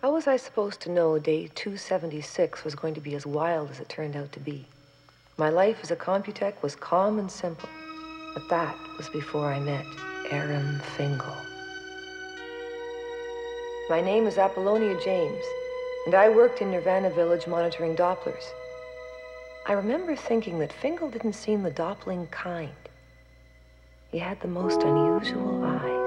How was I supposed to know day 276 was going to be as wild as it turned out to be? My life as a Computech was calm and simple, but that was before I met Aram Fingal. My name is Appolonia James, and I worked in Nirvana Village monitoring Dopplers. I remember thinking that Fingal didn't seem the doppling kind. He had the most unusual eyes.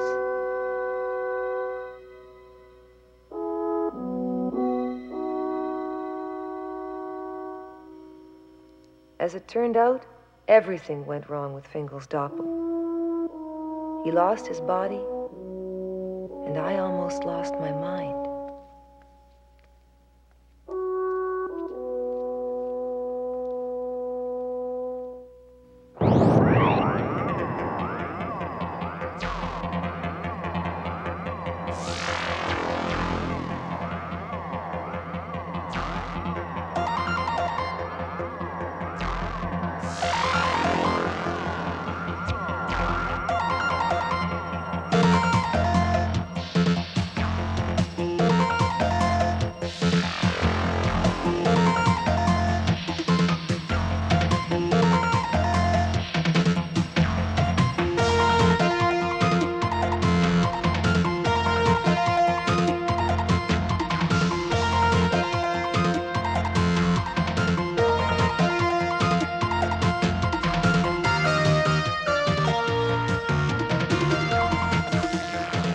As it turned out, everything went wrong with Fingal's Doppled. He lost his body, and I almost lost my mind.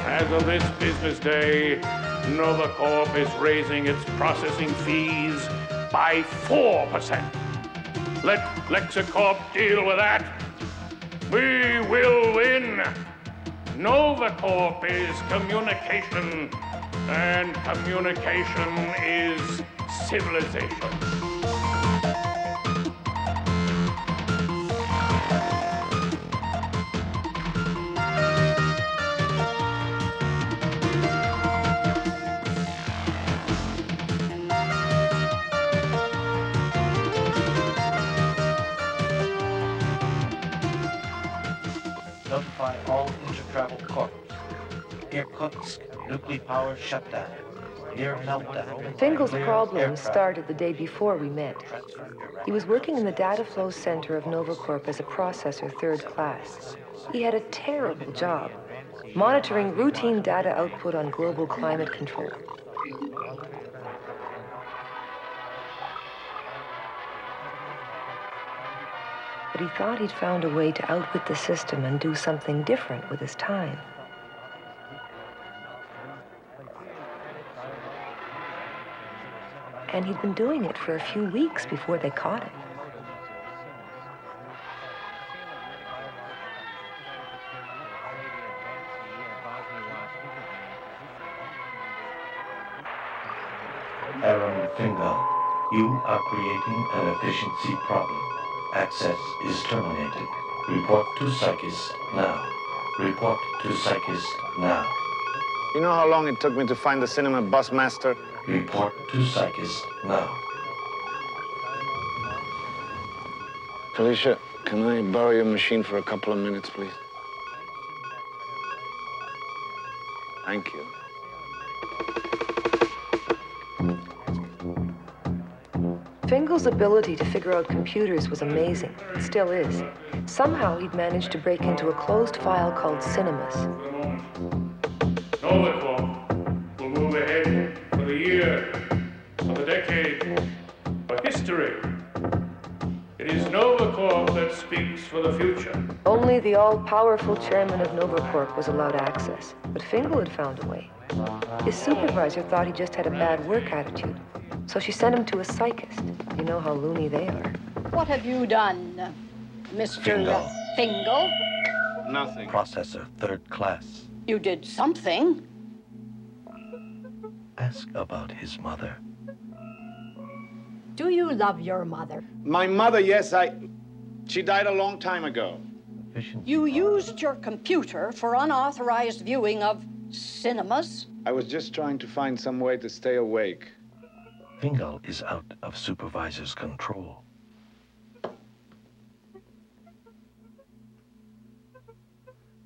As of this business day, Novicorp is raising its processing fees by 4%. Let Lexicorp deal with that. We will win. Novicorp is communication, and communication is civilization. Notify all inter-travel corps. Irkutsk nuclear power shutdown. Near meltdown. Fingal's problem started the day before we met. He was working in the data flow center of Novicorp as a processor third class. He had a terrible job, monitoring routine data output on global climate control. But he thought he'd found a way to outwit the system and do something different with his time. And he'd been doing it for a few weeks before they caught him. Aram Fingal, you are creating an efficiency problem. Access is terminated. Report to Psychist now. Report to Psychist now. You know how long it took me to find the cinema bus master? Report to Psychist now. Felicia, can I borrow your machine for a couple of minutes, please? Thank you. Fingal's ability to figure out computers was amazing. It still is. Somehow he'd managed to break into a closed file called Cinemas. Novicorp will move ahead for the year, for the decade, for history. It is Novicorp that speaks for the future. Only the all-powerful chairman of Novicorp was allowed access, but Fingal had found a way. His supervisor thought he just had a bad work attitude, so she sent him to a psychist. You know how loony they are. What have you done, Mr. Fingal. Fingal? Nothing. Processor third class. You did something. Ask about his mother. Do you love your mother? My mother, yes, She died a long time ago. Efficiency You problem. used your computer for unauthorized viewing of cinemas? I was just trying to find some way to stay awake. Fingal is out of supervisor's control.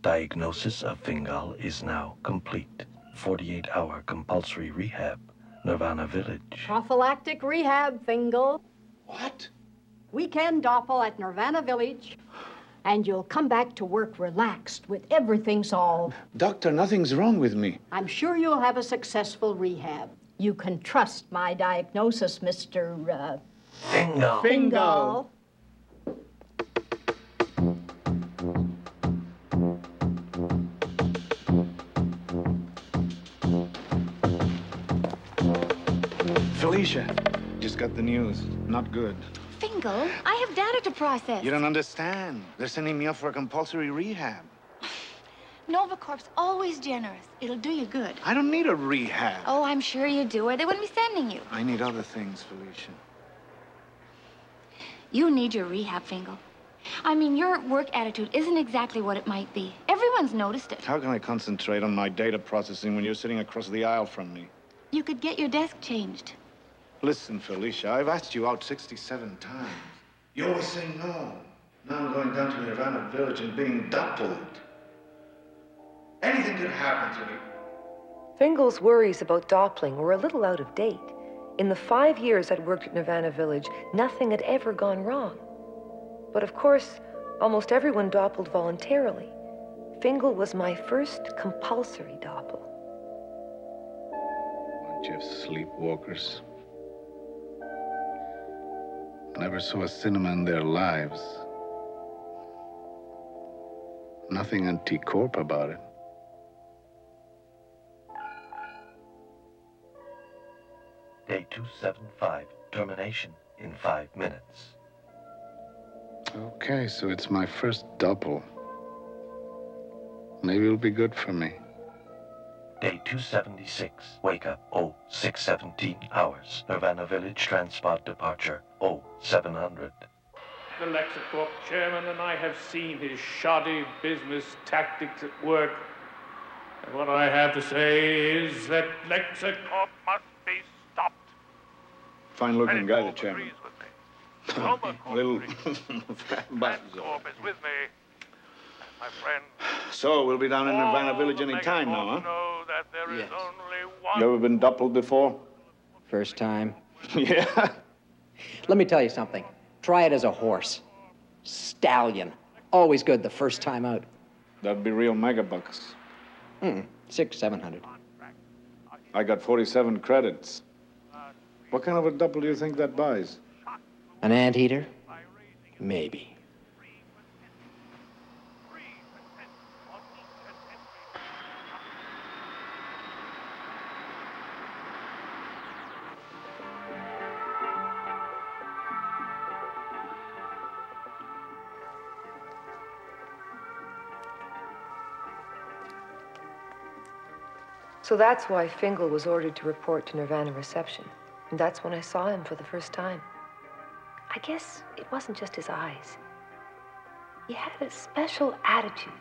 Diagnosis of Fingal is now complete. 48-hour compulsory rehab Nirvana Village. Prophylactic rehab, Fingal. What? Weekend doppel at Nirvana Village. And you'll come back to work relaxed with everything solved. Doctor, nothing's wrong with me. I'm sure you'll have a successful rehab. You can trust my diagnosis, Mr. Fingal. Fingal. Felicia, just got the news. Not good. Fingal, I have data to process. You don't understand. They're sending me off for a compulsory rehab. Novicorp's always generous. It'll do you good. I don't need a rehab. Oh, I'm sure you do, or they wouldn't be sending you. I need other things, Felicia. You need your rehab, Fingal. I mean, your work attitude isn't exactly what it might be. Everyone's noticed it. How can I concentrate on my data processing when you're sitting across the aisle from me? You could get your desk changed. Listen, Felicia, I've asked you out 67 times. You always say no. Now I'm going down to Nirvana Village and being doppled. Anything could happen to me. Fingal's worries about doppling were a little out of date. In the 5 years I'd worked at Nirvana Village, nothing had ever gone wrong. But of course, almost everyone doppled voluntarily. Fingal was my first compulsory doppel. Bunch of sleepwalkers. Never saw a cinema in their lives. Nothing anti-corp about it. Day 275. Termination in 5 minutes. Okay, so it's my first double. Maybe it'll be good for me. Day 276. Wake up. 0617 hours. Nirvana Village transport departure. 0700. The Lexicorp chairman and I have seen his shoddy business tactics at work. And what I have to say is that Lexicorp must be stopped. Fine-looking guy, the chairman. Agrees with me. Novicorp Little agrees. fat butt. Lexicorp is with me. My friend. So, we'll be down in Nirvana Village any time now, huh? Know that there is Yes. only one. You ever been doppled before? First time. Yeah. Let me tell you something. Try it as a horse. Stallion. Always good the first time out. That'd be real megabucks. 600-700. I got 47 credits. What kind of a double do you think that buys? An anteater? Maybe. So that's why Fingal was ordered to report to Nirvana reception. And that's when I saw him for the first time. I guess it wasn't just his eyes. He had a special attitude.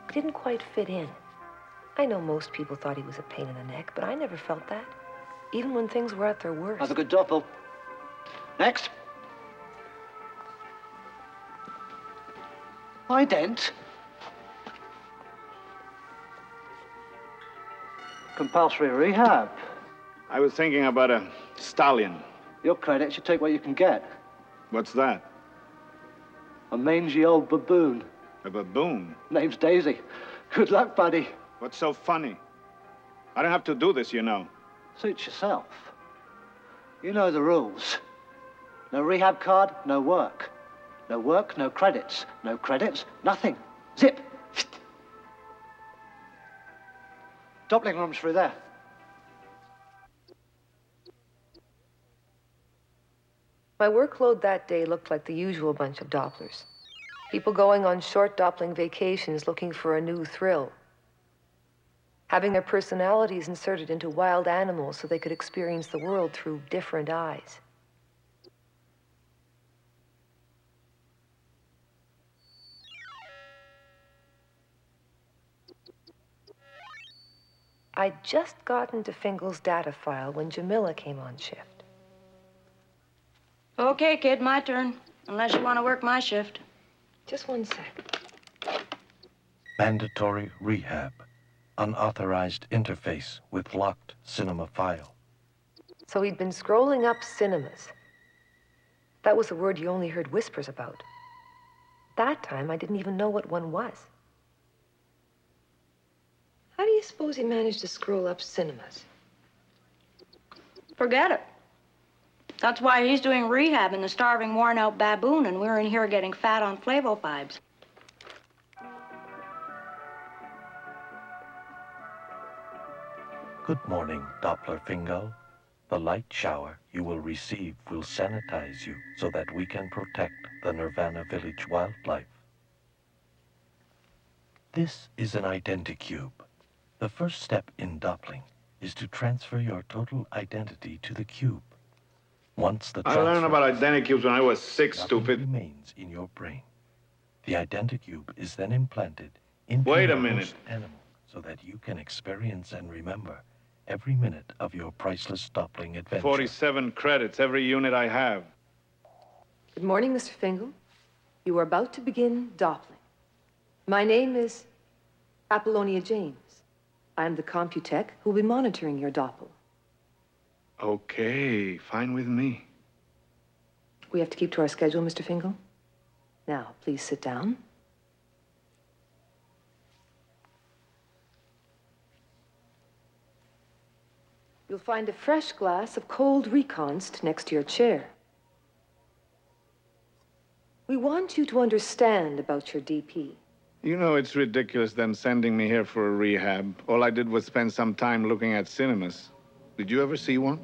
He didn't quite fit in. I know most people thought he was a pain in the neck, but I never felt that. Even when things were at their worst. Have a good doppel. Next. Ident. Compulsory rehab. I was thinking about a stallion. Your credits, you take what you can get. What's that? A mangy old baboon. A baboon? Name's Daisy. Good luck, buddy. What's so funny? I don't have to do this, you know. Suit yourself. You know the rules. No rehab card, no work. No work, no credits. No credits, nothing. Zip. Doppling room's through there. My workload that day looked like the usual bunch of Dopplers. People going on short doppling vacations looking for a new thrill. Having their personalities inserted into wild animals so they could experience the world through different eyes. I'd just gotten to Fingal's data file when Jamila came on shift. Okay, kid, my turn. Unless you want to work my shift. Just 1 sec. Mandatory rehab. Unauthorized interface with locked cinema file. So he'd been scrolling up cinemas. That was a word you only heard whispers about. That time, I didn't even know what one was. How do you suppose he managed to scroll up cinemas? Forget it. That's why he's doing rehab in the starving, worn-out baboon, and we're in here getting fat on flavovibes. Good morning, Doppler Fingal. The light shower you will receive will sanitize you so that we can protect the Nirvana Village wildlife. This is an identicube. The first step in doppling is to transfer your total identity to the cube. Once the I learned about identicubes when I was 6, stupid. Remains in your brain. The identicube is then implanted into Wait a the minute. host animal so that you can experience and remember every minute of your priceless doppling adventure. 47 credits, every unit I have. Good morning, Mr. Fingal. You are about to begin doppling. My name is Appolonia James. I am the Computech who will be monitoring your doppel. Okay, fine with me. We have to keep to our schedule, Mr. Fingal. Now, please sit down. You'll find a fresh glass of cold Reconst next to your chair. We want you to understand about your DP. You know it's ridiculous them sending me here for a rehab. All I did was spend some time looking at cinemas. Did you ever see one?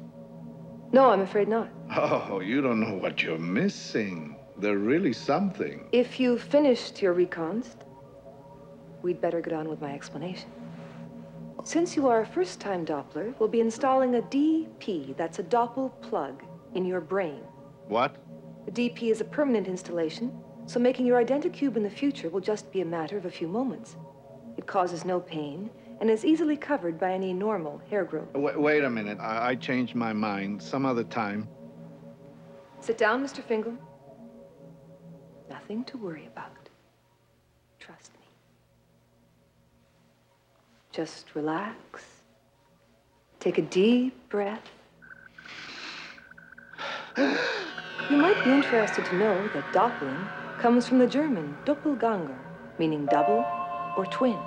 No, I'm afraid not. Oh, you don't know what you're missing. They're really something. If you've finished your Reconst, we'd better get on with my explanation. Since you are a first-time Doppler, we'll be installing a DP, that's a Doppel plug, in your brain. What? The DP is a permanent installation, so making your identicube in the future will just be a matter of a few moments. It causes no pain and is easily covered by any normal hair growth. Wait a minute. I changed my mind. Some other time. Sit down, Mr. Fingal. Nothing to worry about. Trust me. Just relax. Take a deep breath. You might be interested to know that doppling comes from the German Doppelganger, meaning double or twin.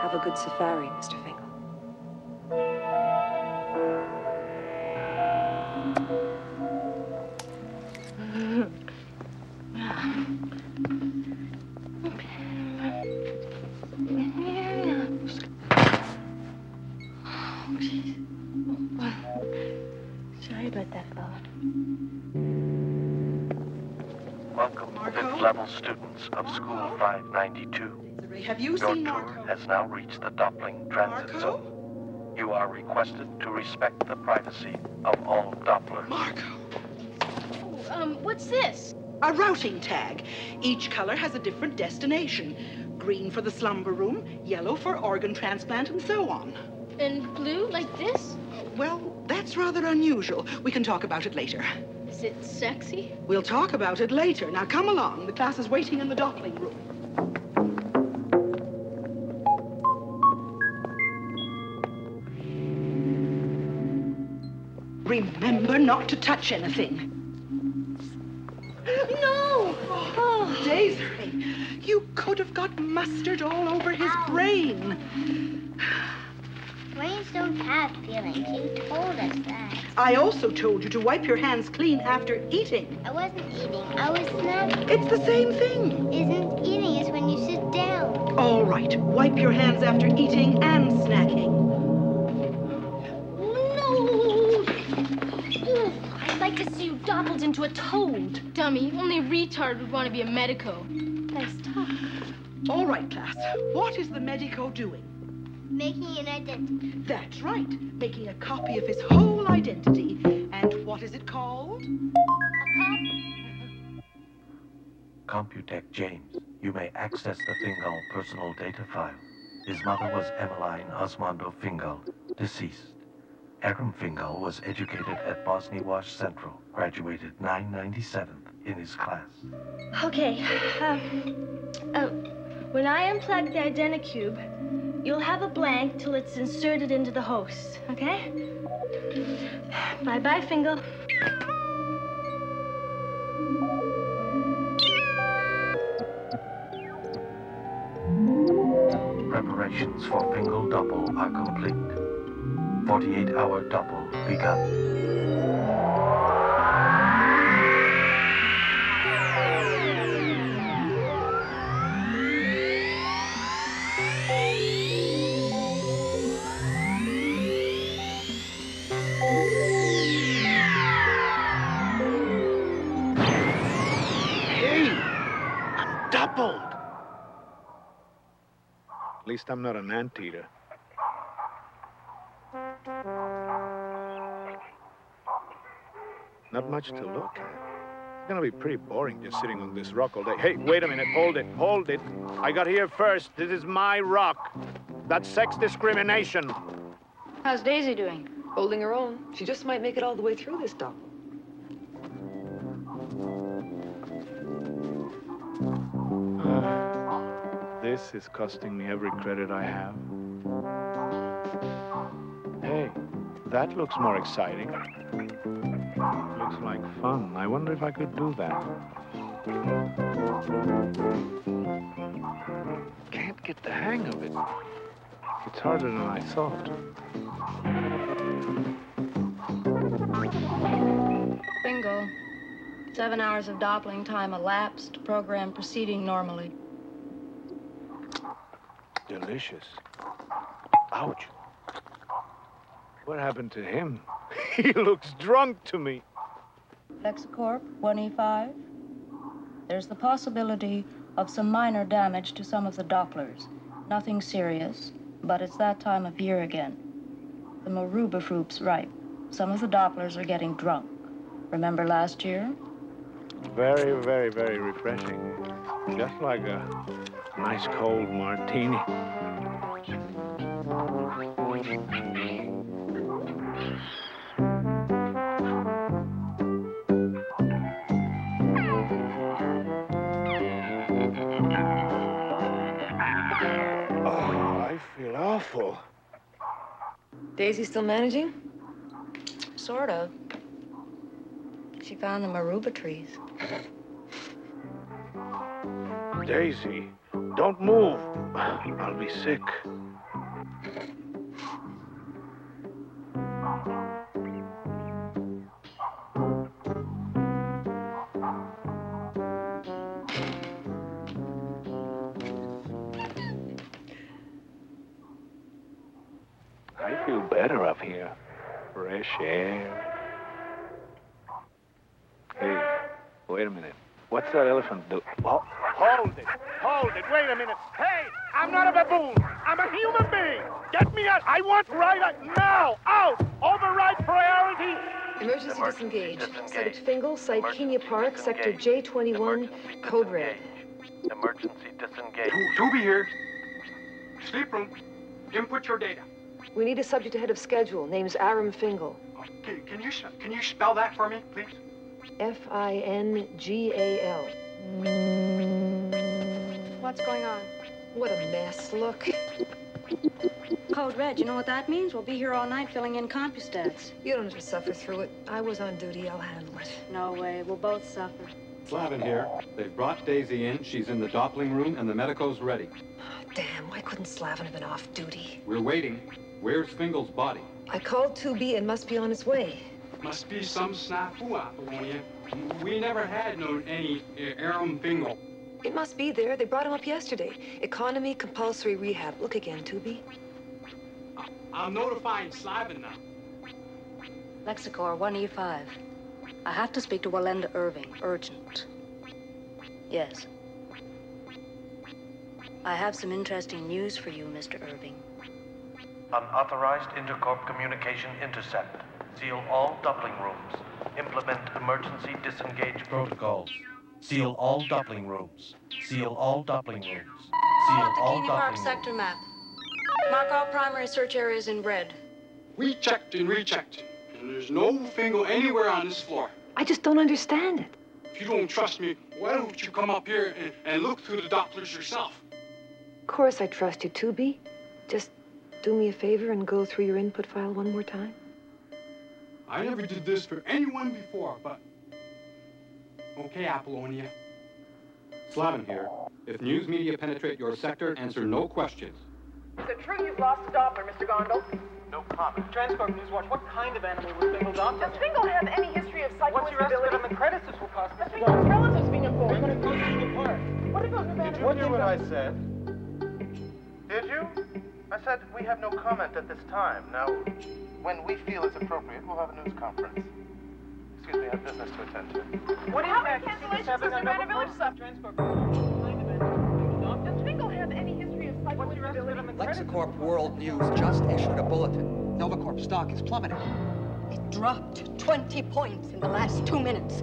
Have a good safari, Mr. Fingal. Sorry about that, Bob. Welcome, fifth-level students of School 592. Have you Your seen tour Marco? has now reached the doppling transit Marco? zone. You are requested to respect the privacy of all Dopplers. Marco! What's this? A routing tag. Each color has a different destination. Green for the slumber room, yellow for organ transplant, and so on. And blue, like this? Well, that's rather unusual. We can talk about it later. Is it sexy? We'll talk about it later. Now come along. The class is waiting in the doppling room. Remember not to touch anything. No! Oh, Desiree, you could have got mustard all over his brain. Brains don't have feelings. You told us that. I also told you to wipe your hands clean after eating. I wasn't eating. I was snacking. It's the same thing. Isn't eating is when you sit down. All right, wipe your hands after eating and snacking. No! I'd like to see you doppled into a toad. Dummy, only a retard would want to be a medico. Nice talk. All right, class. What is the medico doing? Making an identity. That's right, making a copy of his whole identity. And what is it called? Computech James, you may access the Fingal personal data file. His mother was Emmeline Osmondo Fingal, deceased. Aram Fingal was educated at Bosnia-Wash Central, graduated 997th in his class. Okay, when I unplug the identicube, You'll have a blank till it's inserted into the host, okay? Bye-bye, Fingal. Preparations for Fingal Double are complete. 48-hour double begun. Hey! I'm doubled! At least I'm not an anteater. Not much to look at. It's gonna be pretty boring just sitting on this rock all day. Hey, wait a minute, hold it. I got here first. This is my rock. That's sex discrimination. How's Daisy doing? Holding her own. She just might make it all the way through this double. This is costing me every credit I have. Hey, that looks more exciting. Looks like fun. I wonder if I could do that. Can't get the hang of it. It's harder than I thought. Bingo. 7 hours of doppling time elapsed, program proceeding normally. Delicious. Ouch. What happened to him? He looks drunk to me. Lexicorp, 1E5. There's the possibility of some minor damage to some of the Dopplers. Nothing serious, but it's that time of year again. The Maruba fruit's ripe. Some of the Dopplers are getting drunk. Remember last year? Very, very, very refreshing. Just like a nice cold martini. I feel awful. Daisy still managing? Sort of. She found the Maruba trees. Daisy, don't move. I'll be sick. I feel better up here. Fresh air. Hey, wait a minute. What's that elephant do? Oh, hold it, wait a minute. Hey, I'm not a baboon. I'm a human being. Get me out. I want right now. Out. Override priority. Emergency disengage. Site at Fingal, site Kenya Park, sector J21, code red. Emergency disengage. Toby here. Sleep room. Input your data. We need a subject ahead of schedule. Name's Aram Fingal. Can you spell that for me, please? Fingal. What's going on? What a mess. Look. Code red, you know what that means? We'll be here all night filling in CompuStats. You don't have to suffer through it. I was on duty. I'll handle it. No way. We'll both suffer. Slavin here. They've brought Daisy in. She's in the doppling room, and the medico's ready. Oh, damn. Why couldn't Slavin have been off duty? We're waiting. Where's Fingal's body? I called 2B and must be on his way. Must be some snafu, Appolonia. We never had any Aram Fingal. It must be there. They brought him up yesterday. Economy compulsory rehab. Look again, 2B. I'm notifying Slavin now. Lexicor, 1E5. I have to speak to Walenda Irving. Urgent. Yes. I have some interesting news for you, Mr. Irving. Unauthorized intercorp communication intercept. Seal all doppling rooms. Implement emergency disengage protocols. Seal all doppling rooms. Seal all doppling rooms. Seal all Kenya Park doppling sector rooms. map. Mark all primary search areas in red. We checked and rechecked, and there's no Fingal anywhere on this floor. I just don't understand it. If you don't trust me, why don't you come up here and look through the Dopplers yourself? Of course I trust you, 2B. just do me a favor and go through your input file one more time? I never did this for anyone before, but... Okay, Appolonia. Slavin here. If news media penetrate your sector, answer no questions. Is it true you've lost a Doppler, Mr. Gondel? No comment. Transcorp Newswatch, what kind of animal was Fingal Doppler? Does Fingal have any history of psycho What's your estimate on the credits this will cost, Mr. Fingal's Gondel? relatives being involved. We're going to go through the part. What about Nevada? Did you hear what I said? Did you? I said we have no comment at this time. Now, when we feel it's appropriate, we'll have a news conference. Excuse me, I have business to attend to. What impact is this having on Nevada Village stuff? Does Fingal have any history of psycho instability? Lexacorp World News just issued a bulletin. Novicorp stock is plummeting. It dropped 20 points in the last 2 minutes.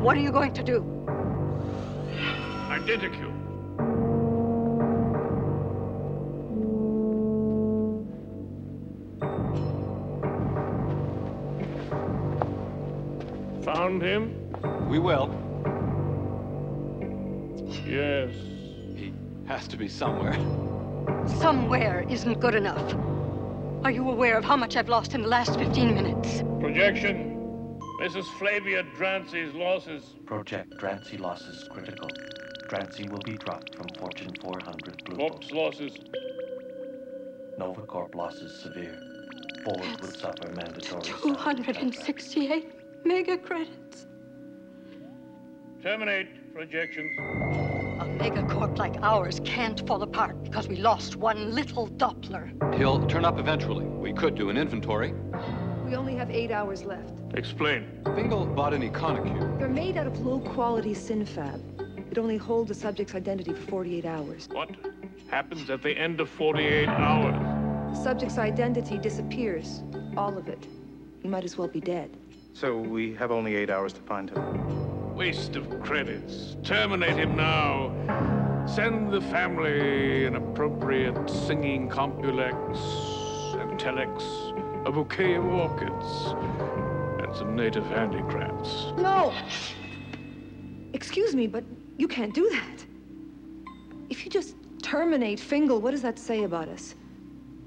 What are you going to do? Identicule. Found him? We will. Yes. He has to be somewhere. Somewhere isn't good enough. Are you aware of how much I've lost in the last 15 minutes? Projection. Mrs. Flavia Drancy's losses. Project Drancy losses critical. Drancy will be dropped from Fortune 400 Blue. Corp's losses. Novicorp losses severe. Ford will suffer mandatory 268 mega credits. Terminate projections. A megacorp like ours can't fall apart because we lost one little Doppler. He'll turn up eventually. We could do an inventory. We only have 8 hours left. Explain. Fingal bought an Econocube. They're made out of low-quality synfab. It only holds the subject's identity for 48 hours. What happens at the end of 48 hours? The subject's identity disappears. All of it. He might as well be dead. So we have only 8 hours to find him. Waste of credits. Terminate him now. Send the family an appropriate singing compulex and telex, a bouquet of orchids, and some native handicrafts. No! Excuse me, but you can't do that. If you just terminate Fingal, what does that say about us?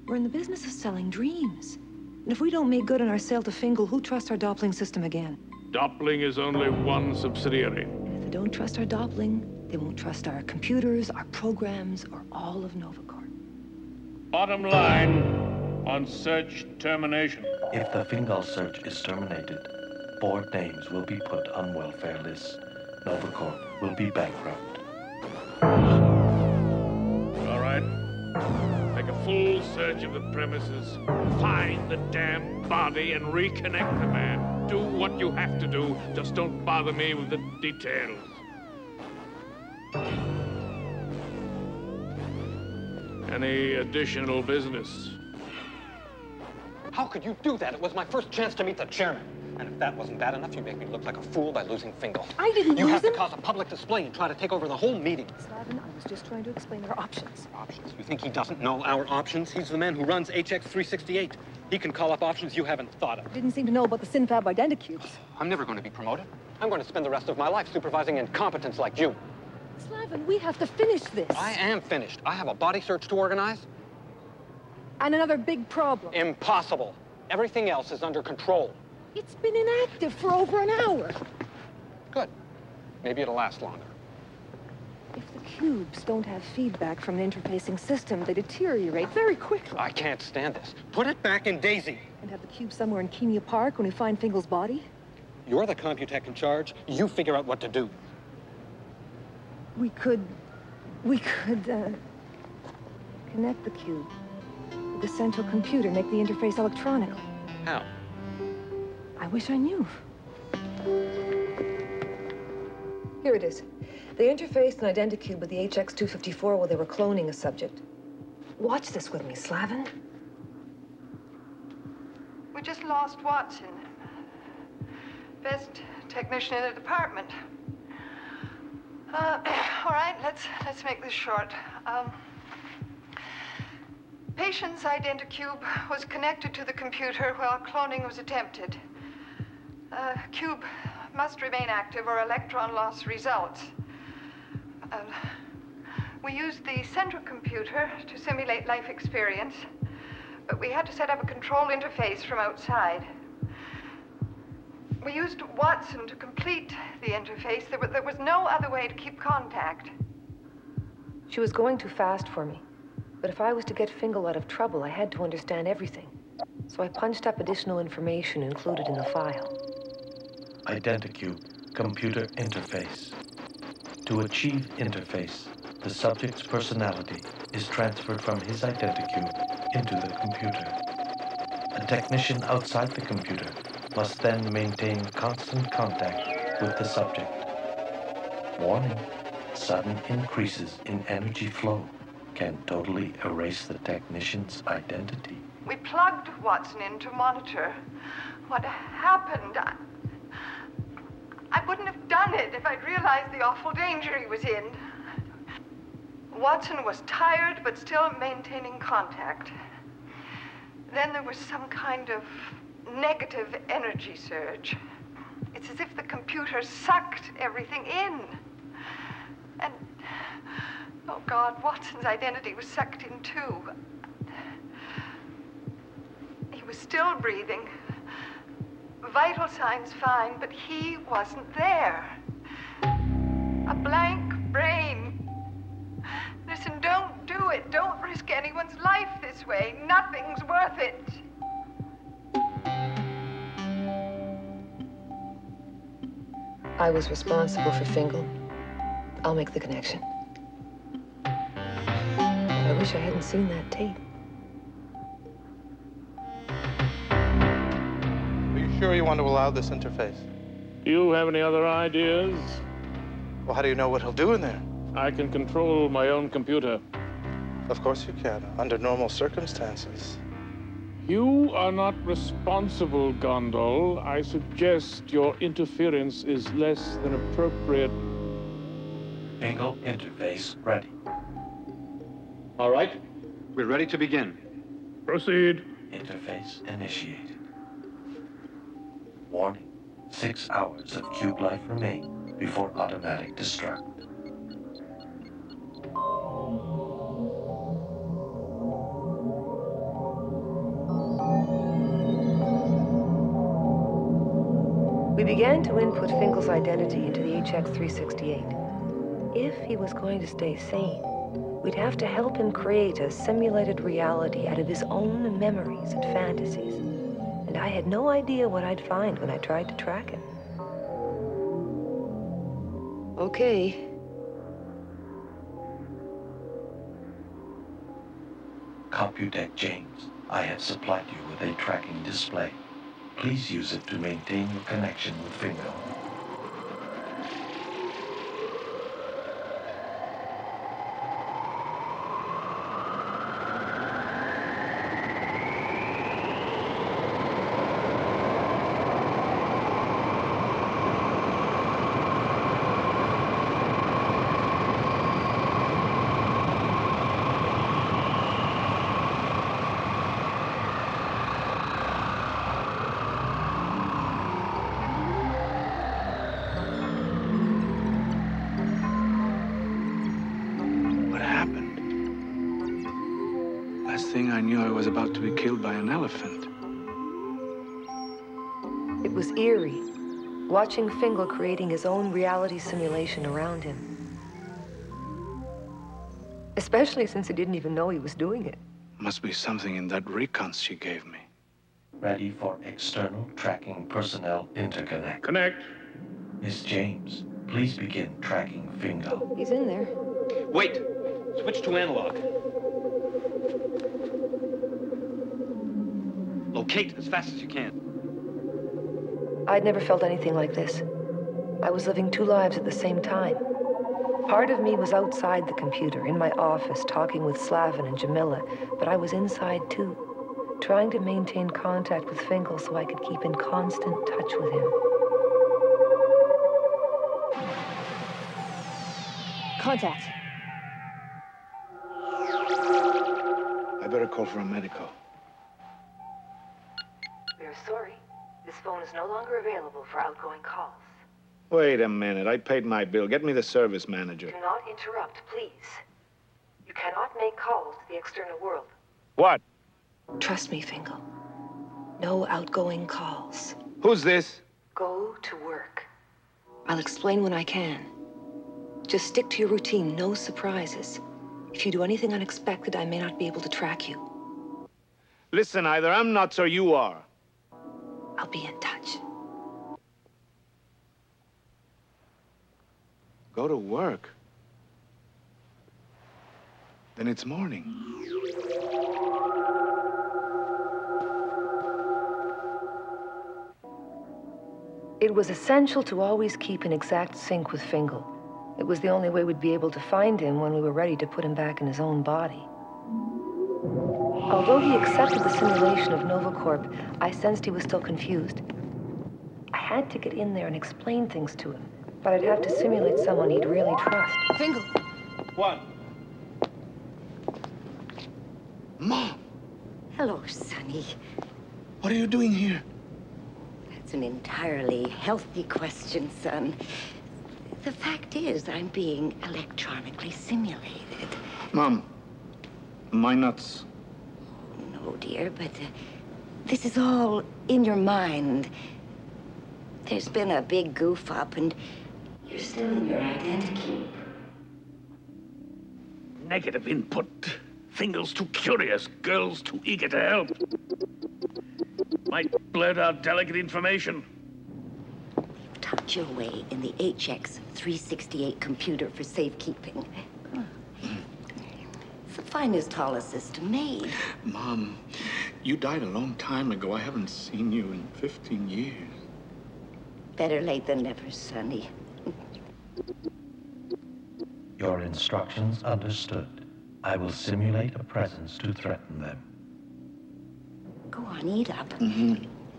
We're in the business of selling dreams. And if we don't make good on our sale to Fingal, who'll trust our doppling system again? Doppling is only one subsidiary. And if they don't trust our doppling, they won't trust our computers, our programs, or all of Novicorp. Bottom line on search termination. If the Fingal search is terminated, board names will be put on welfare lists. Novicorp will be bankrupt. All right. Make a full search of the premises. Find the damn body and reconnect the man. Do what you have to do. Just don't bother me with the details. Any additional business? How could you do that? It was my first chance to meet the chairman. And if that wasn't bad enough, you make me look like a fool by losing Fingal. I didn't You lose have him. to cause a public display and try to take over the whole meeting. Slavin, I was just trying to explain our options. Options? You think he doesn't know our options? He's the man who runs HX368. He can call up options you haven't thought of. Didn't seem to know about the synfab identicubes. I'm never going to be promoted. I'm going to spend the rest of my life supervising incompetents like you. Slavin, we have to finish this. I am finished. I have a body search to organize. And another big problem. Impossible. Everything else is under control. It's been inactive for over an hour. Good. Maybe it'll last longer. If the cubes don't have feedback from an interfacing system, they deteriorate very quickly. I can't stand this. Put it back in Daisy. And have the cube somewhere in Kenya Park when we find Fingal's body? You're the Computech in charge. You figure out what to do. We could connect the cube with the central computer, make the interface electronic. How? I wish I knew. Here it is. They interfaced an identicube with the HX254 while they were cloning a subject. Watch this with me, Slavin. We just lost Watson. Best technician in the department. All right, let's make this short. Patient's identicube was connected to the computer while cloning was attempted. Cube must remain active or electron loss results. We used the central computer to simulate life experience, but we had to set up a control interface from outside. We used Watson to complete the interface. There was no other way to keep contact. She was going too fast for me. But if I was to get Fingal out of trouble, I had to understand everything. So I punched up additional information included in the file. Identicube, computer interface. To achieve interface, the subject's personality is transferred from his identicube into the computer. A technician outside the computer must then maintain constant contact with the subject. Warning, sudden increases in energy flow can totally erase the technician's identity. We plugged Watson in to monitor what happened. I wouldn't have done it if I'd realized the awful danger he was in. Watson was tired, but still maintaining contact. Then there was some kind of negative energy surge. It's as if the computer sucked everything in. And, oh God, Watson's identity was sucked in too. He was still breathing. Vital signs fine, but he wasn't there. A blank brain. Listen, don't do it. Don't risk anyone's life this way. Nothing's worth it. I was responsible for Fingal. I'll make the connection. But I wish I hadn't seen that tape. Are you sure you want to allow this interface? Do you have any other ideas? Well, how do you know what he'll do in there? I can control my own computer. Of course you can, under normal circumstances. You are not responsible, Gondol. I suggest your interference is less than appropriate. Fingal interface ready. All right, we're ready to begin. Proceed. Interface initiated. Warning, 6 hours of cube life remain before automatic destruct. We began to input Fingal's identity into the HX-368. If he was going to stay sane, we'd have to help him create a simulated reality out of his own memories and fantasies. And I had no idea what I'd find when I tried to track him. Okay. Computech James, I have supplied you with a tracking display. Please use it to maintain your connection with Fingal. I knew I was about to be killed by an elephant. It was eerie, watching Fingal creating his own reality simulation around him. Especially since I didn't even know he was doing it. Must be something in that recons she gave me. Ready for external tracking personnel interconnect. Connect. Miss James, please begin tracking Fingal. He's in there. Wait! Switch to analog. Locate as fast as you can. I'd never felt anything like this. I was living 2 lives at the same time. Part of me was outside the computer, in my office, talking with Slavin and Jamila, but I was inside too, trying to maintain contact with Fingal so I could keep in constant touch with him. Contact. I better call for a medico. We're sorry. This phone is no longer available for outgoing calls. Wait a minute. I paid my bill. Get me the service manager. Do not interrupt, please. cannot make calls to the external world. What? Trust me, Fingal. No outgoing calls. Who's this? Go to work. I'll explain when I can. Just stick to your routine, no surprises. If you do anything unexpected, I may not be able to track you. Listen, either I'm nuts or you are. I'll be in touch. Go to work. Then it's morning. It was essential to always keep in exact sync with Fingal. It was the only way we'd be able to find him when we were ready to put him back in his own body. Although he accepted the simulation of Novicorp, I sensed he was still confused. I had to get in there and explain things to him, but I'd have to simulate someone he'd really trust. Fingal! What? Mom! Hello, Sonny. What are you doing here? That's an entirely healthy question, son. The fact is, I'm being electronically simulated. Mom, my nuts. No, dear, but this is all in your mind. There's been a big goof up, and you're still in your identity. Negative input. Fingal's too curious. Girl's too eager to help. Might blurt out delicate information. Tucked your way in the HX 368 computer for safekeeping. It's the finest Hollow system made. Mom, you died a long time ago. I haven't seen you in 15 years. Better late than never, Sonny. Your instructions understood. I will simulate a presence to threaten them. Go on, eat up.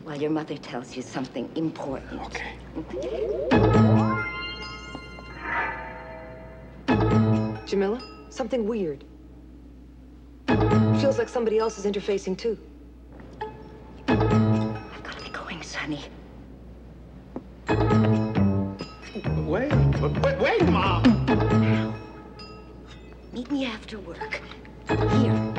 While your mother tells you something important. Okay. Jamila, something weird. Feels like somebody else is interfacing too. I've got to be going, Sonny. Wait, Mom! Now, meet me after work. Here.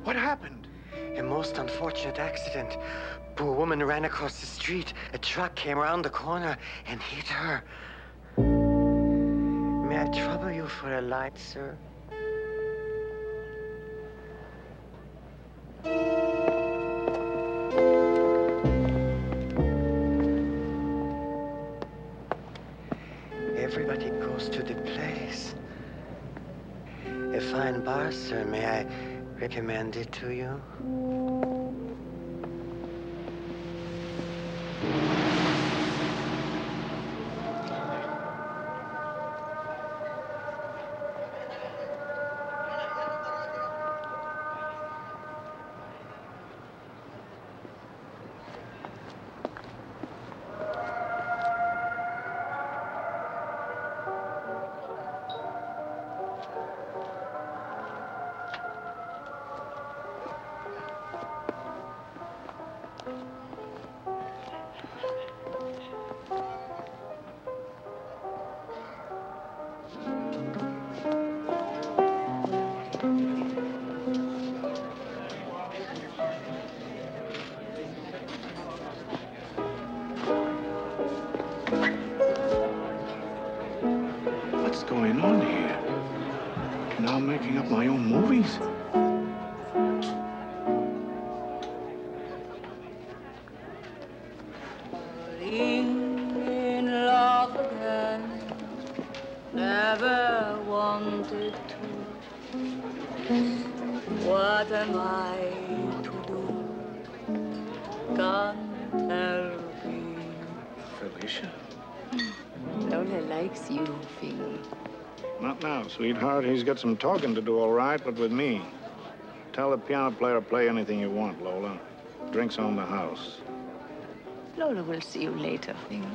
What happened? A most unfortunate accident. Poor woman ran across the street. A truck came around the corner and hit her. May I trouble you for a light, sir? Everybody goes to the place. A fine bar, sir. May I recommend it to you? What's going on here? Now I'm making up my own movies? In love again. Never What am I to do? Can't help it. Felicia? Lola likes you, Fingal. Not now, sweetheart. He's got some talking to do, all right, but with me. Tell the piano player to play anything you want, Lola. Drinks on the house. Lola will see you later, Fingal.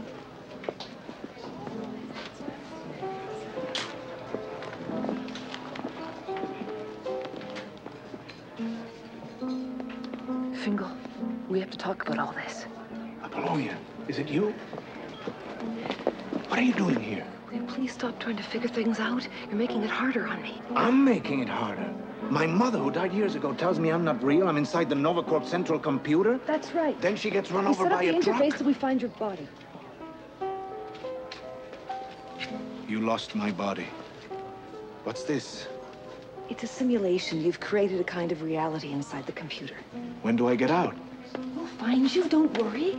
Fingal, we have to talk about all this. Appolonia, is it you? What are you doing here? Will you please stop trying to figure things out? You're making it harder on me. I'm making it harder. My mother, who died years ago, tells me I'm not real. I'm inside the Novicorp central computer. That's right. Then she gets run We over set up by the a truck. interface till we find your body. You lost my body. What's this? It's a simulation. You've created a kind of reality inside the computer. When do I get out? We'll find you, don't worry.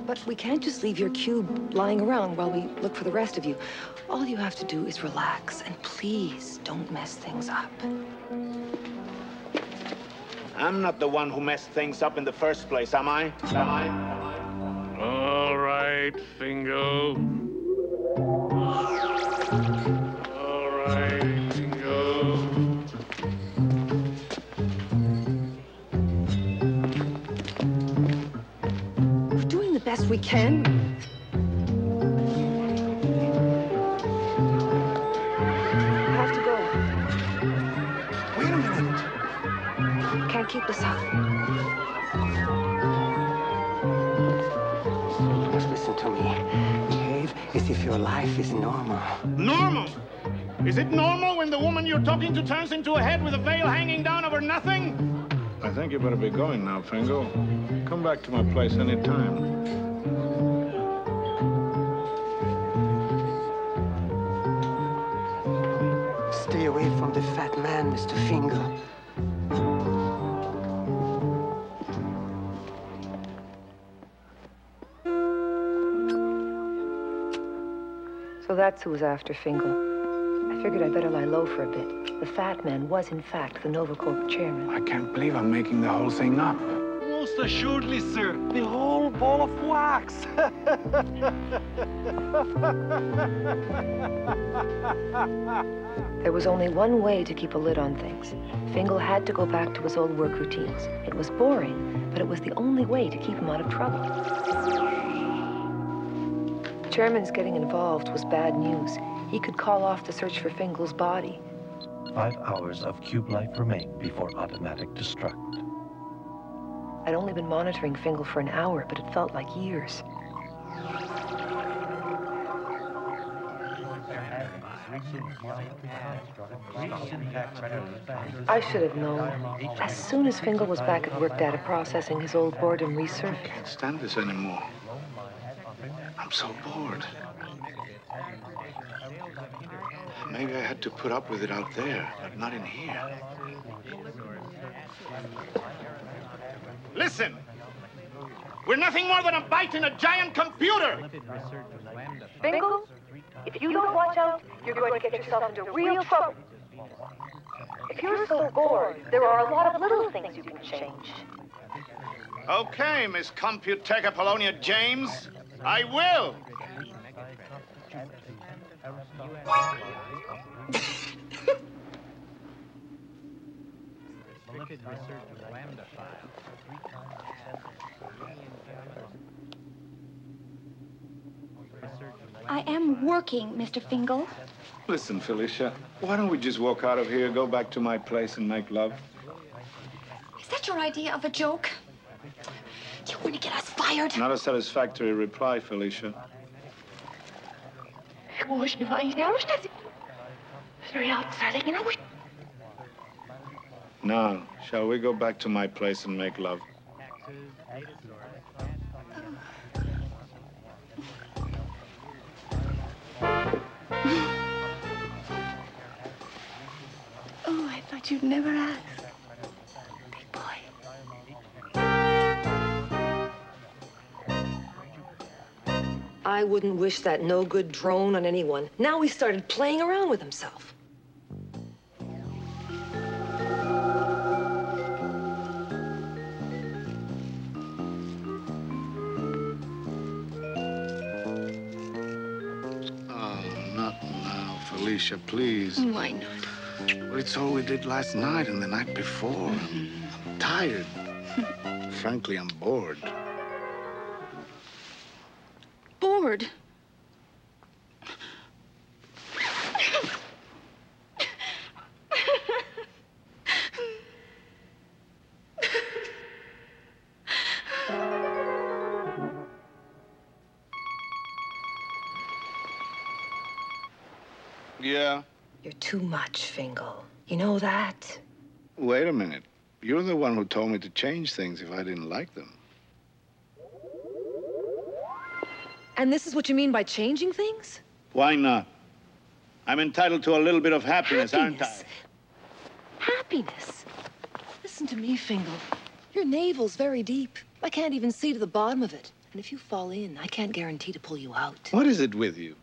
But we can't just leave your cube lying around while we look for the rest of you. All you have to do is relax, and please don't mess things up. I'm not the one who messed things up in the first place, am I? All right, Fingal. All right, Fingal. We're doing the best we can. I have to go. Wait a minute. Can't keep this up. You must listen to me. Behave as if your life is normal. Normal? Is it normal when the woman you're talking to turns into a head with a veil hanging down over nothing? I think you better be going now, Fingal. Come back to my place anytime. Stay away from the fat man, Mr. Fingal. So that's who was after Fingal. I figured I'd better lie low for a bit. The fat man was, in fact, the Novicorp chairman. I can't believe I'm making the whole thing up. Most assuredly, sir. The whole ball of wax. There was only one way to keep a lid on things. Fingal had to go back to his old work routines. It was boring, but it was the only way to keep him out of trouble. The chairman's getting involved was bad news. He could call off the search for Fingal's body. 5 hours of cube life remain before automatic destruct. I'd only been monitoring Fingal for an hour, but it felt like years. I should have known. As soon as Fingal was back at work data processing, his old boredom resurfaced. I can't stand this anymore. I'm so bored. Maybe I had to put up with it out there, but not in here. Listen! We're nothing more than a bite in a giant computer! Fingal, if you don't watch out, you're going to get yourself into real trouble. If you're so bored, there are a lot of little things you can change. Okay, Miss Computech Appolonia James. I will! I am working, Mr. Fingal. Listen, Felicia, why don't we just walk out of here, go back to my place and make love? Is that your idea of a joke? You want to get us fired? Not a satisfactory reply, Felicia. Now, shall we go back to my place and make love? Oh, I thought you'd never ask. Big boy. I wouldn't wish that no-good drone on anyone. Now he started playing around with himself. Alicia, please. Why not? Well, it's all we did last night and the night before. I'm tired. Frankly, I'm bored. Bored? Yeah? You're too much, Fingal. You know that? Wait a minute. You're the one who told me to change things if I didn't like them. And this is what you mean by changing things? Why not? I'm entitled to a little bit of happiness, aren't I? Happiness? Listen to me, Fingal. Your navel's very deep. I can't even see to the bottom of it. And if you fall in, I can't guarantee to pull you out. What is it with you?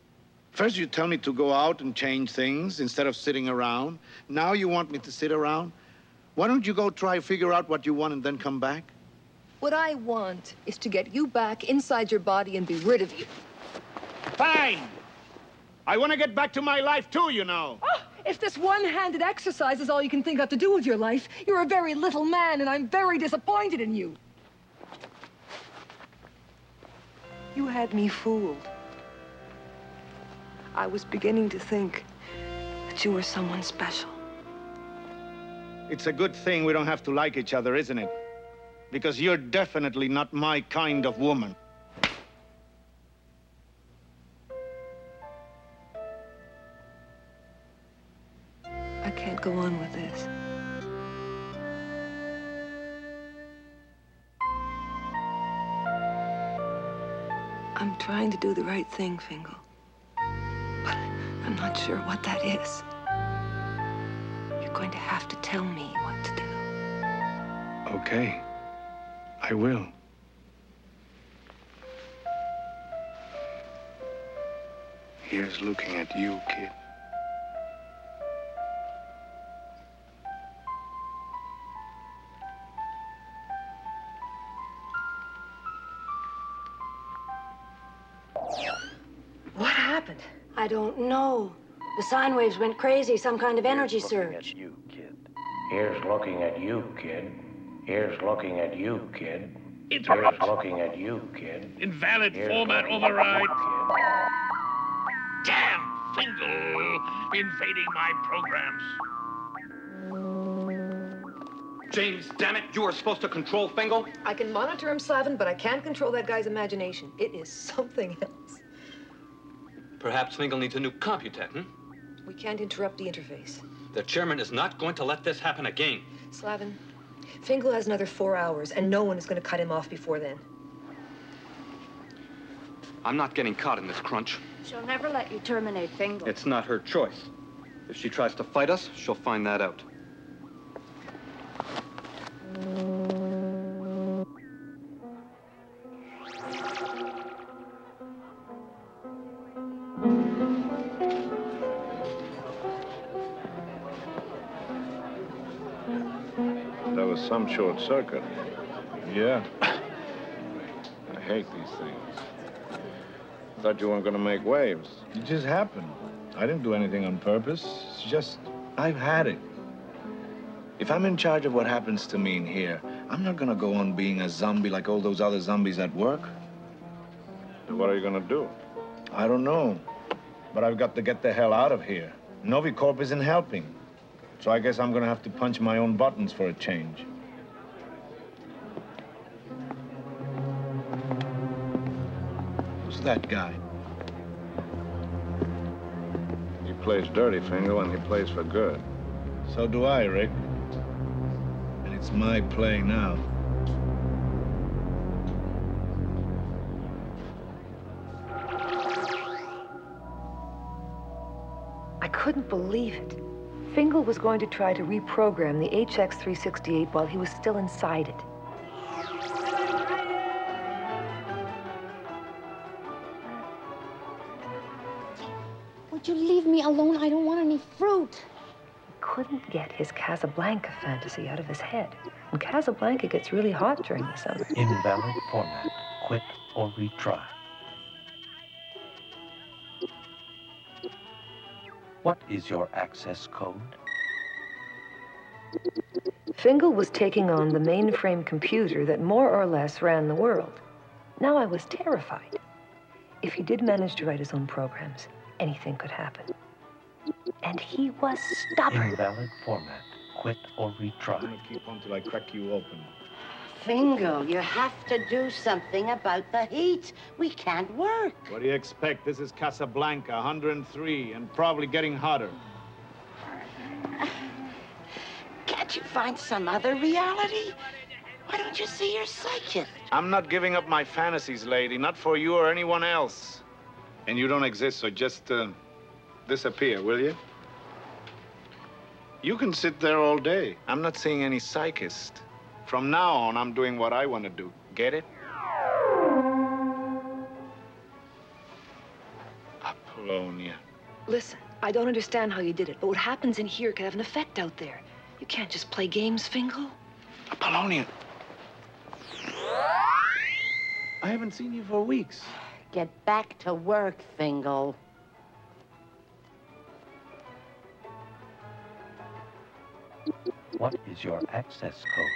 First you tell me to go out and change things instead of sitting around. Now you want me to sit around? Why don't you go try figure out what you want and then come back? What I want is to get you back inside your body and be rid of you. Fine! I want to get back to my life too, you know. Oh, if this one-handed exercise is all you can think of to do with your life, you're a very little man, and I'm very disappointed in you. You had me fooled. I was beginning to think that you were someone special. It's a good thing we don't have to like each other, isn't it? Because you're definitely not my kind of woman. I can't go on with this. I'm trying to do the right thing, Fingal. But I'm not sure what that is. You're going to have to tell me what to do. Okay. I will. Here's looking at you, kid. What happened? I don't know. The sine waves went crazy, some kind of energy surge. You, kid. Here's looking at you, kid. Here's looking at you, kid. Interrupt. Here's looking at you, kid. Invalid Here's format looking at override. you, Damn, Fingal, invading my programs. James, damn it, you are supposed to control Fingal? I can monitor him, Slavin, but I can't control that guy's imagination. It is something else. Perhaps Fingal needs a new computech, hmm? We can't interrupt the interface. The chairman is not going to let this happen again. Slavin, Fingal has another 4 hours, and no one is going to cut him off before then. I'm not getting caught in this crunch. She'll never let you terminate Fingal. It's not her choice. If she tries to fight us, she'll find that out. That was some short circuit. Yeah. I hate these things. Thought you weren't gonna make waves. It just happened. I didn't do anything on purpose. It's just, I've had it. If I'm in charge of what happens to me in here, I'm not gonna go on being a zombie like all those other zombies at work. So what are you gonna do? I don't know. But I've got to get the hell out of here. Novicorp isn't helping. So I guess I'm gonna have to punch my own buttons for a change. Who's that guy? He plays dirty, Fingal, and he plays for good. So do I, Rick. And it's my play now. I couldn't believe it. Fingal was going to try to reprogram the HX368 while he was still inside it. Would you leave me alone? I don't want any fruit. He couldn't get his Casablanca fantasy out of his head. And Casablanca gets really hot during the summer. Invalid format. Quit or retry. What is your access code? Fingal was taking on the mainframe computer that more or less ran the world. Now I was terrified. If he did manage to write his own programs, anything could happen. And he was stubborn. Invalid format. Quit or retry. I'm gonna keep on till I crack you open. Fingal, you have to do something about the heat. We can't work. What do you expect? This is Casablanca, 103, and probably getting hotter. Can't you find some other reality? Why don't you see your psychic? I'm not giving up my fantasies, lady. Not for you or anyone else. And you don't exist, so just disappear, will you? You can sit there all day. I'm not seeing any psychist. From now on, I'm doing what I want to do. Get it? Appolonia. Listen, I don't understand how you did it, but what happens in here could have an effect out there. You can't just play games, Fingal. Appolonia. I haven't seen you for weeks. Get back to work, Fingal. What is your access code?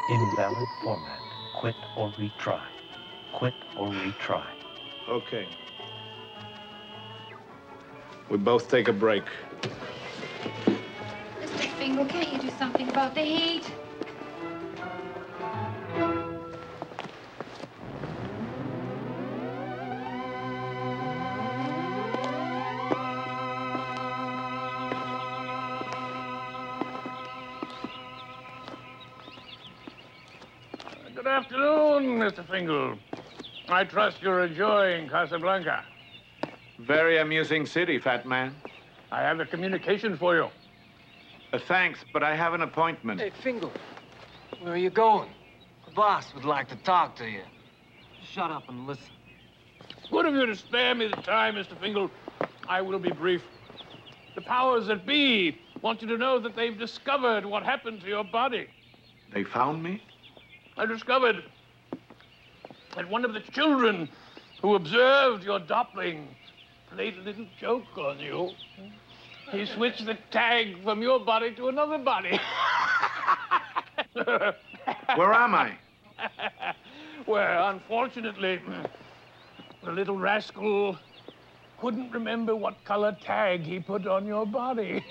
Invalid format. Quit or retry. Quit or retry. Okay. We both take a break. Mr. Fingal, can't you do something about the heat? Good afternoon, Mr. Fingal. I trust you're enjoying Casablanca. Very amusing city, fat man. I have a communication for you. Thanks, but I have an appointment. Hey, Fingal, where are you going? The boss would like to talk to you. Shut up and listen. Good of you to spare me the time, Mr. Fingal. I will be brief. The powers that be want you to know that they've discovered what happened to your body. They found me? I discovered that one of the children who observed your doppling played a little joke on you. He switched the tag from your body to another body. Where am I? Well, unfortunately, the little rascal couldn't remember what color tag he put on your body.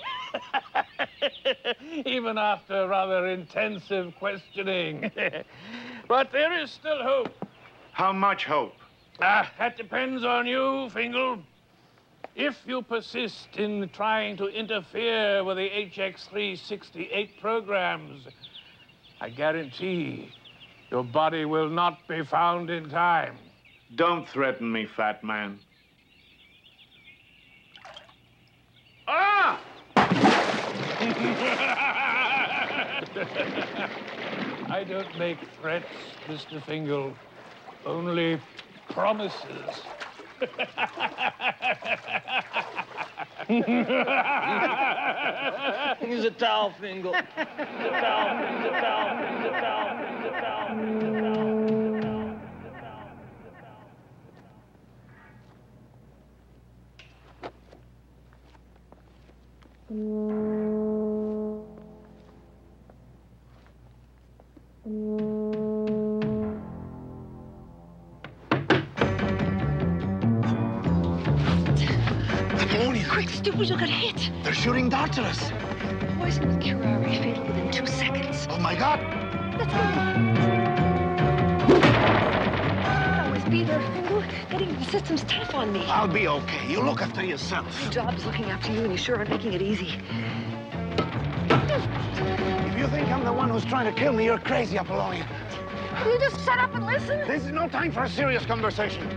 Even after rather intensive questioning. But there is still hope. How much hope? That depends on you, Fingal. If you persist in trying to interfere with the HX368 programs, I guarantee your body will not be found in time. Don't threaten me, fat man. Ah! I don't make threats, Mr. Fingal. Only promises. Use a towel, Fingal. Use a towel, use a towel, use a towel, use a towel, use a towel. Appolonia! Quick, stupid, you'll get hit! They're shooting darts at us! Poison with curare fatal within 2 seconds. Oh, my God! Let's go. Always be there, Fingal. Getting the system's tough on me. I'll be okay. You look after yourself. Your job's looking after you, and you sure aren't making it easy. If you think I'm the one who's trying to kill me, you're crazy, Appolonia. Will you just shut up and listen? This is no time for a serious conversation.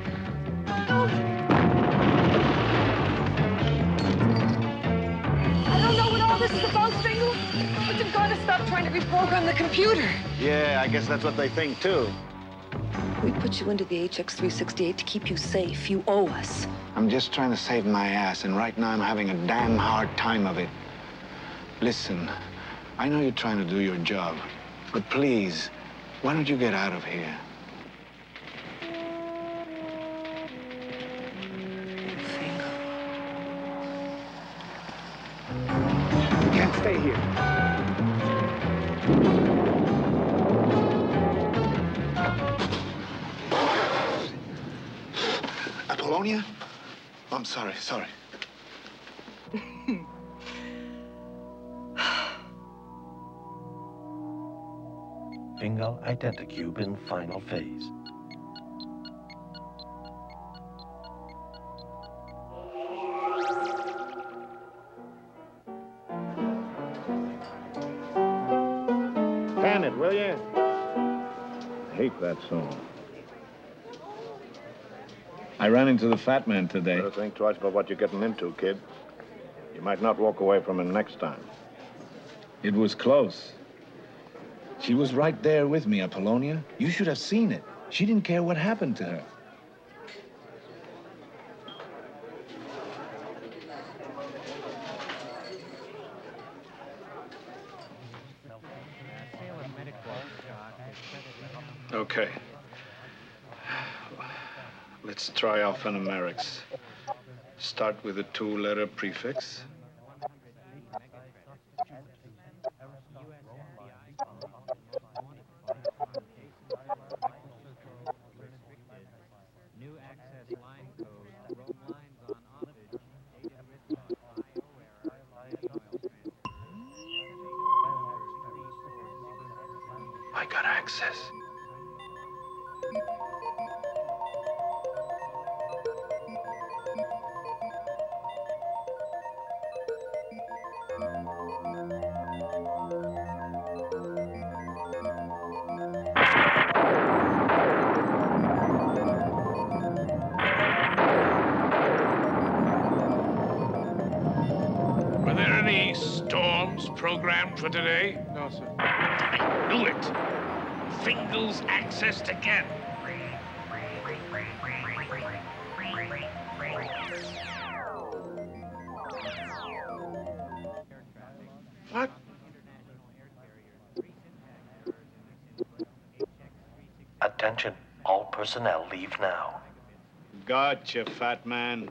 I don't know what all this is about, Fingal, but you've got to stop trying to reprogram the computer. Yeah, I guess that's what they think, too. We put you into the HX368 to keep you safe. You owe us. I'm just trying to save my ass, and right now I'm having a damn hard time of it. Listen, I know you're trying to do your job, but please, Why don't you get out of here? You can't stay here. Appolonia? I'm sorry. Fingal Identicube in final phase. Pan it, will you? I hate that song. I ran into the fat man today. Better think twice about what you're getting into, kid. You might not walk away from him next time. It was close. She was right there with me, Appolonia. You should have seen it. She didn't care what happened to her. Okay. Let's try alphanumerics. Start with a two-letter prefix. I got access. Were there any storms programmed for today? No, sir. I knew it. Fingal's accessed again. What? Attention, all personnel leave now. Gotcha, fat man.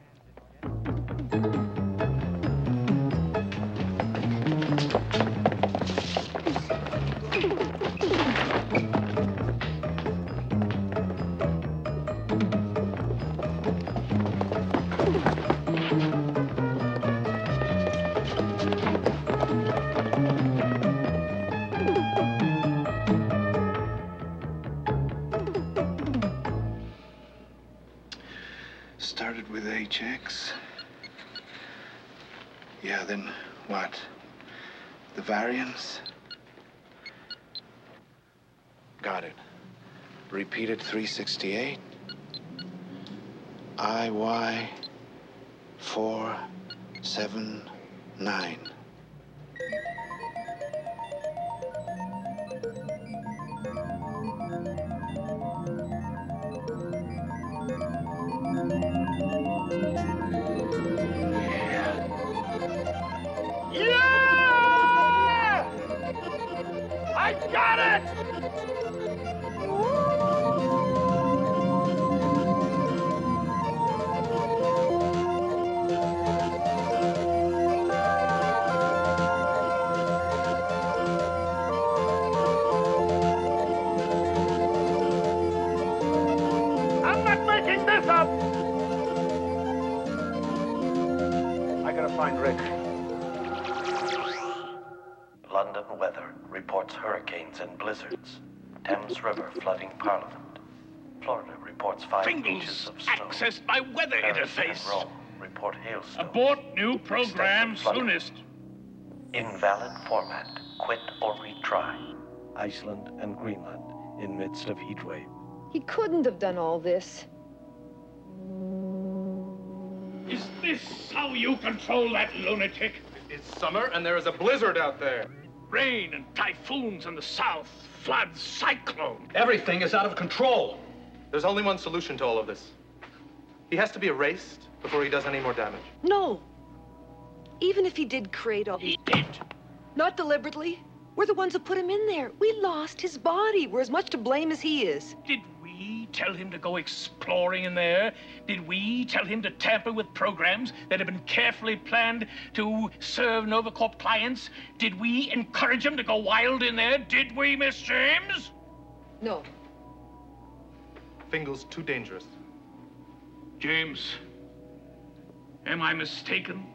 Started with HX. Yeah, then what? The variance? Got it. Repeated 368. IY 479. Yeah! I got it! I'm not making this up! I gotta find Rick. London weather reports hurricanes and blizzards. Thames River flooding Parliament. Florida reports 5 inches of snow. Accessed my weather Paris interface. and Rome report hailstones. Abort new program soonest. Invalid format. Quit or retry. Iceland and Greenland in midst of heat wave. He couldn't have done all this. Is this how you control that lunatic? It's summer and there is a blizzard out there. Rain and typhoons in the south, floods, cyclone. Everything is out of control. There's only one solution to all of this. He has to be erased before he does any more damage. No. Even if he did create all... He did. Not deliberately, We're the ones who put him in there. We lost his body. We're as much to blame as he is. Did we tell him to go exploring in there? Did we tell him to tamper with programs that have been carefully planned to serve Novicorp clients? Did we encourage him to go wild in there? Did we, Miss James? No. Fingal's too dangerous. James, am I mistaken?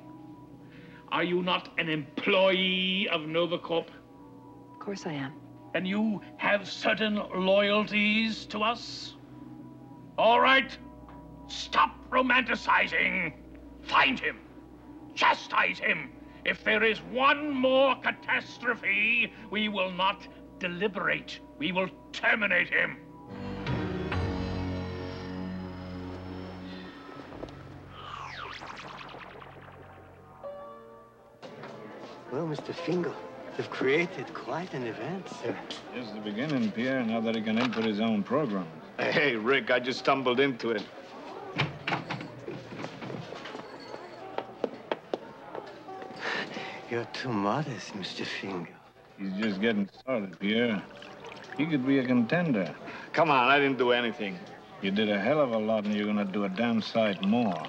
Are you not an employee of Novicorp? Of course I am. And you have certain loyalties to us? All right, stop romanticizing. Find him. Chastise him. If there is one more catastrophe, we will not deliberate. We will terminate him. Well, Mr. Fingal, you've created quite an event, sir. Just the beginning, Pierre, now that he can input his own program. Hey, Rick, I just stumbled into it. You're too modest, Mr. Fingal. He's just getting started, Pierre. He could be a contender. Come on, I didn't do anything. You did a hell of a lot, and you're gonna do a damn sight more.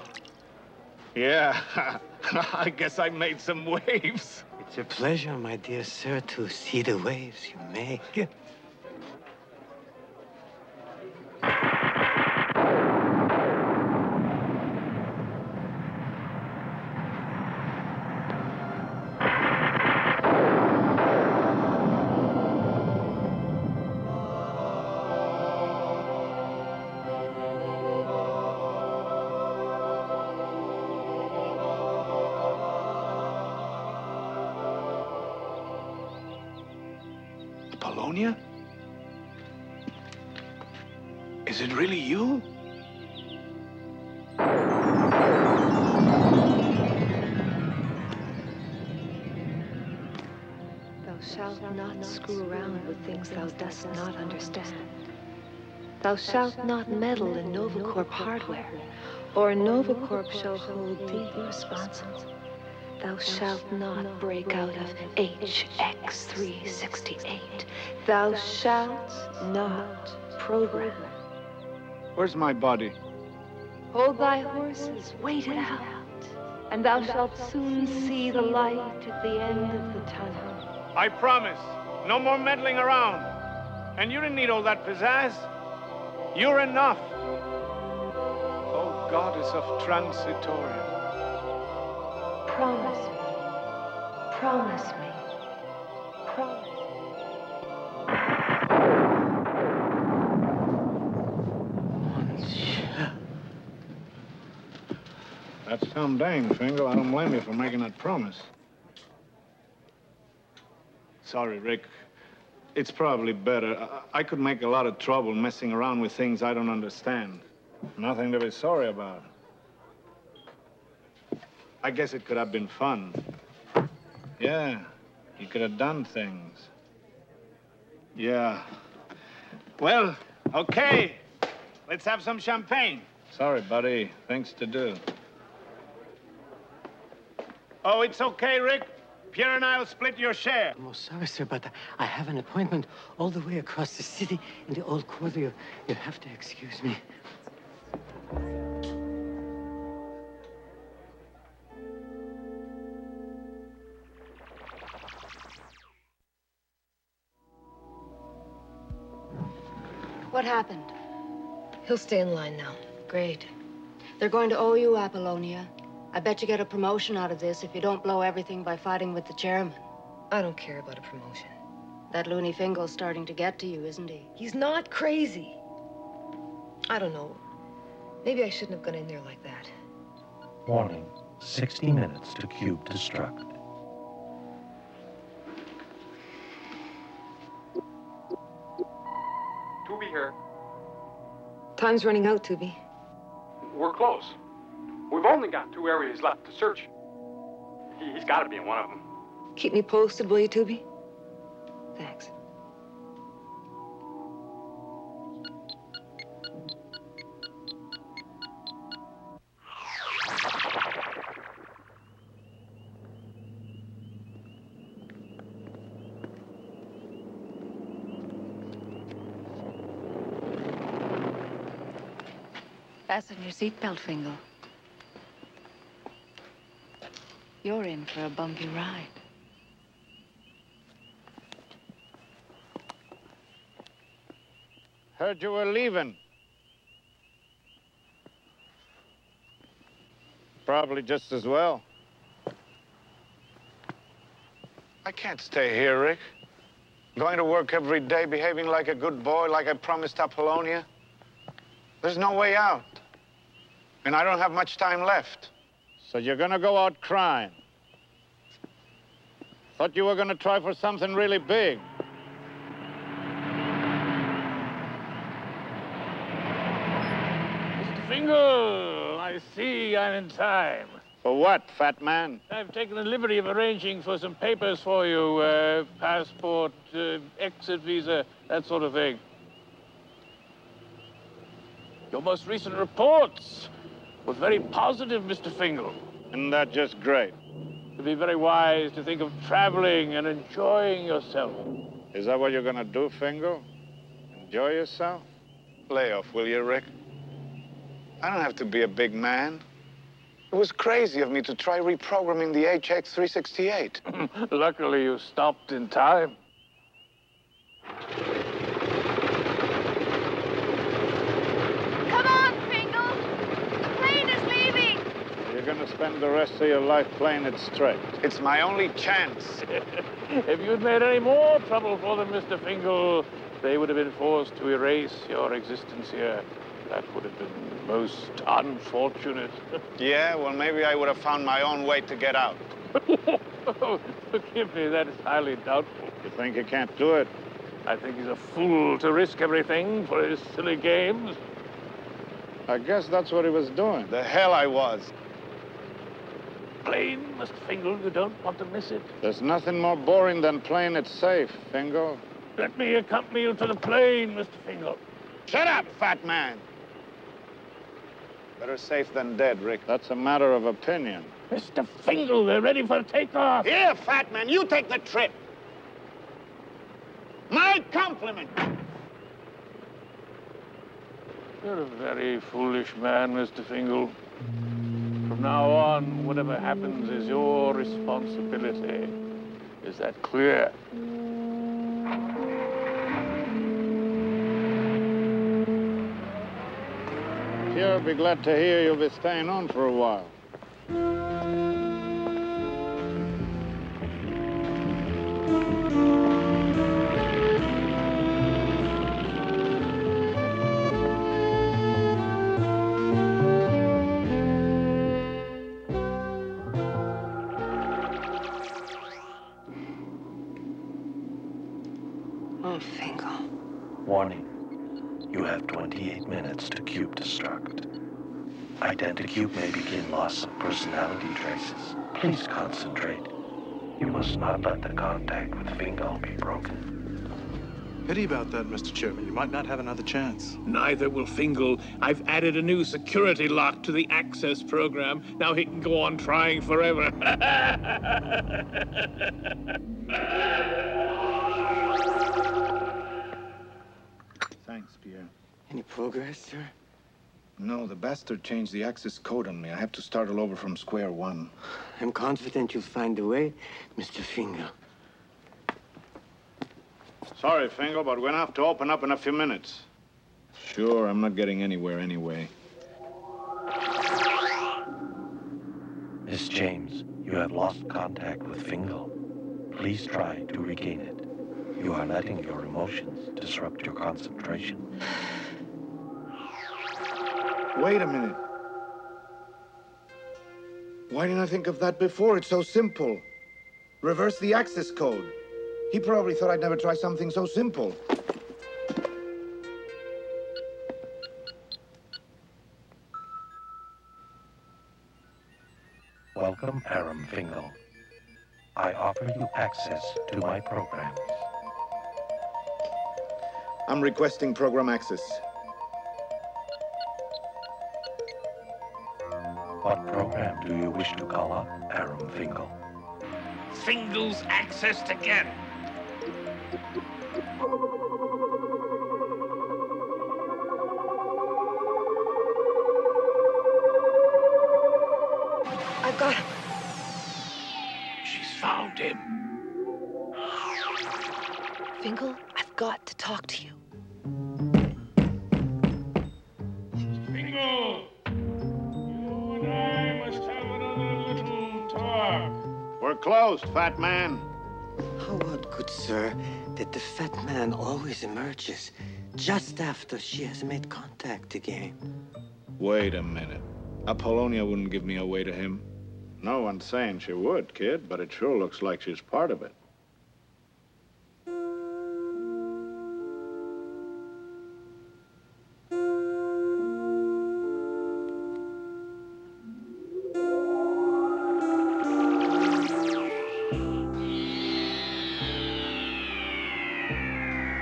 Yeah, I guess I made some waves. It's a pleasure, my dear sir, to see the waves you make. Appolonia? Is it really you? Thou shalt not screw around with things thou dost not understand. Thou shalt not meddle in Novicorp hardware, or Novicorp shall hold thee responsible. Thou shalt not break out of HX368. Thou shalt not program. Where's my body? Hold thy horses, wait it out, and thou shalt soon see the light at the end of the tunnel. I promise. No more meddling around. And you didn't need all that pizzazz. You're enough. Oh, goddess of Transitoria. Promise me. Promise me. Promise. That's some dang, Fingal. I don't blame you for making that promise. Sorry, Rick. It's probably better. I could make a lot of trouble messing around with things I don't understand. Nothing to be sorry about. I guess it could have been fun. Yeah, you could have done things. Yeah. Well, okay. Let's have some champagne. Sorry, buddy. Things to do. Oh, it's okay, Rick. Pierre and I'll split your share. I'm sorry, sir, but I have an appointment all the way across the city in the old quarter. You'll have to excuse me. What happened? He'll stay in line now. Great. They're going to owe you, Appolonia. I bet you get a promotion out of this if you don't blow everything by fighting with the chairman. I don't care about a promotion. That loony Fingal's starting to get to you, isn't he? He's not crazy. I don't know. Maybe I shouldn't have gone in there like that. Warning, 60 minutes to cube destruct. Tubi here. Time's running out, Tubi. We're close. We've only got 2 areas left to search. He's got to be in one of them. Keep me posted, will you, Tubi? Thanks. Fasten your seatbelt, Fingal. You're in for a bumpy ride. Heard you were leaving. Probably just as well. I can't stay here, Rick. Going to work every day, behaving like a good boy, like I promised Appolonia. There's no way out. And I don't have much time left. So you're gonna go out crying? Thought you were gonna try for something really big. Mr. Fingal, I see I'm in time. For what, fat man? I've taken the liberty of arranging for some papers for you, passport, exit visa, that sort of thing. Your most recent reports were very positive, Mr. Fingal. Isn't that just great? It'd be very wise to think of traveling and enjoying yourself. Is that what you're gonna do, Fingal? Enjoy yourself? Lay off, will you, Rick? I don't have to be a big man. It was crazy of me to try reprogramming the HX368. Luckily, you stopped in time. Come on, Fingal! The plane is leaving! You're gonna spend the rest of your life playing it straight. It's my only chance. If you'd made any more trouble for them, Mr. Fingal, they would have been forced to erase your existence here. That would have been most unfortunate. Yeah, well, maybe I would have found my own way to get out. Forgive me, that is highly doubtful. You think you can't do it? I think he's a fool to risk everything for his silly games. I guess that's what he was doing. The hell I was. Plane, Mr. Fingal, you don't want to miss it. There's nothing more boring than playing it safe, Fingal. Let me accompany you to the plane, Mr. Fingal. Shut up, fat man! Better safe than dead, Rick. That's a matter of opinion. Mr. Fingal, they're ready for takeoff. Here, fat man, you take the trip. My compliment. You're a very foolish man, Mr. Fingal. From now on, whatever happens is your responsibility. Is that clear? Sure, be glad to hear you'll be staying on for a while. Oh, Fingal. Warning. You have 28 minutes to cube destruct. Identicube may begin loss of personality traces. Please concentrate. You must not let the contact with Fingal be broken. Pity about that, Mr. Chairman. You might not have another chance. Neither will Fingal. I've added a new security lock to the access program. Now he can go on trying forever. Thanks, Pierre. Any progress, sir? No, the bastard changed the access code on me. I have to start all over from square one. I'm confident you'll find a way, Mr. Fingal. Sorry, Fingal, but we're gonna have to open up in a few minutes. Sure, I'm not getting anywhere anyway. Miss James, you have lost contact with Fingal. Please try to regain it. You are letting your emotions disrupt your concentration. Wait a minute. Why didn't I think of that before? It's so simple. Reverse the access code. He probably thought I'd never try something so simple. Welcome, Aram Fingal. I offer you access to my programs. I'm requesting program access. What program do you wish to call up, Aram Fingal? Fingal's access to get. got him. She's found him. Fingal, I've got to talk to you. Fingal! You and I must have another little talk. We're closed, fat man. How odd, good sir, that the fat man always emerges just after she has made contact again. Wait a minute. Appolonia wouldn't give me away to him. No one's saying she would, kid, but it sure looks like she's part of it.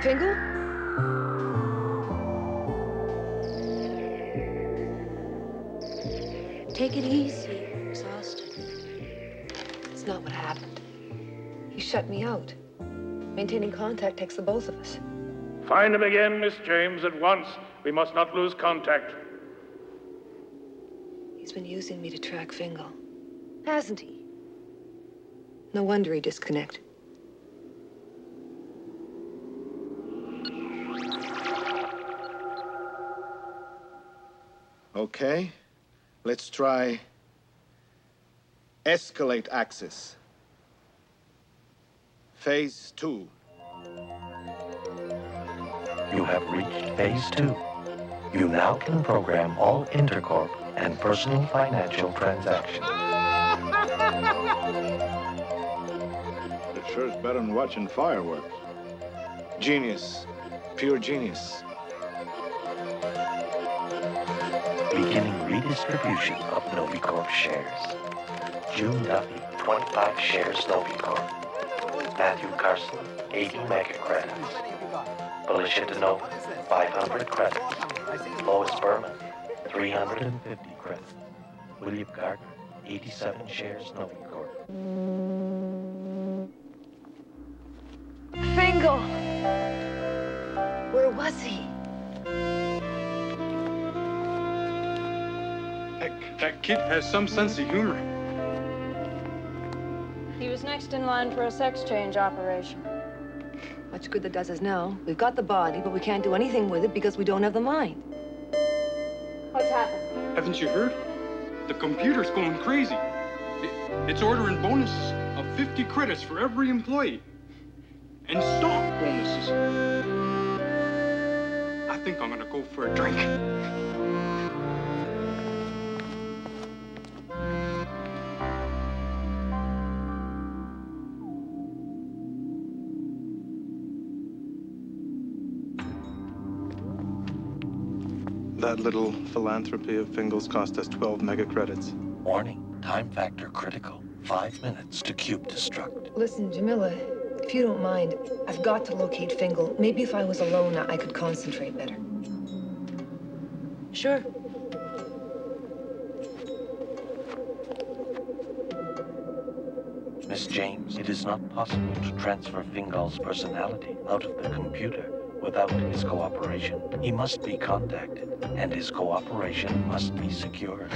Fingal? Take it easy. You're exhausted. It's not what happened. He shut me out. Maintaining contact takes the both of us. Find him again, Miss James, at once. We must not lose contact. He's been using me to track Fingal. Hasn't he? No wonder he disconnected. Okay, let's try escalate axis. Phase 2. You have reached Phase 2. You now can program all intercorp and personal financial transactions. It sure is better than watching fireworks. Genius. Pure genius. Beginning redistribution of Novicorp shares. June Duffy, 25 shares Novicorp. Matthew Carson, 80 mega credits. Felicia DeNova, 500 credits. Lois Berman, 350 credits. William Gardner, 87 shares Novicorp. Fingal! Where was he? That kid has some sense of humor. He was next in line for a sex change operation. Much good that does us now. We've got the body, but we can't do anything with it because we don't have the mind. What's happened? Haven't you heard? The computer's going crazy. It's ordering bonuses of 50 credits for every employee. And stock bonuses. I think I'm gonna go for a drink. That little philanthropy of Fingal's cost us 12 mega credits. Warning, time factor critical. 5 minutes to cube destruct. Listen, Jamila, if you don't mind, I've got to locate Fingal. Maybe if I was alone, I could concentrate better. Sure. Miss James, it is not possible to transfer Fingal's personality out of the computer without his cooperation. He must be contacted, and his cooperation must be secured.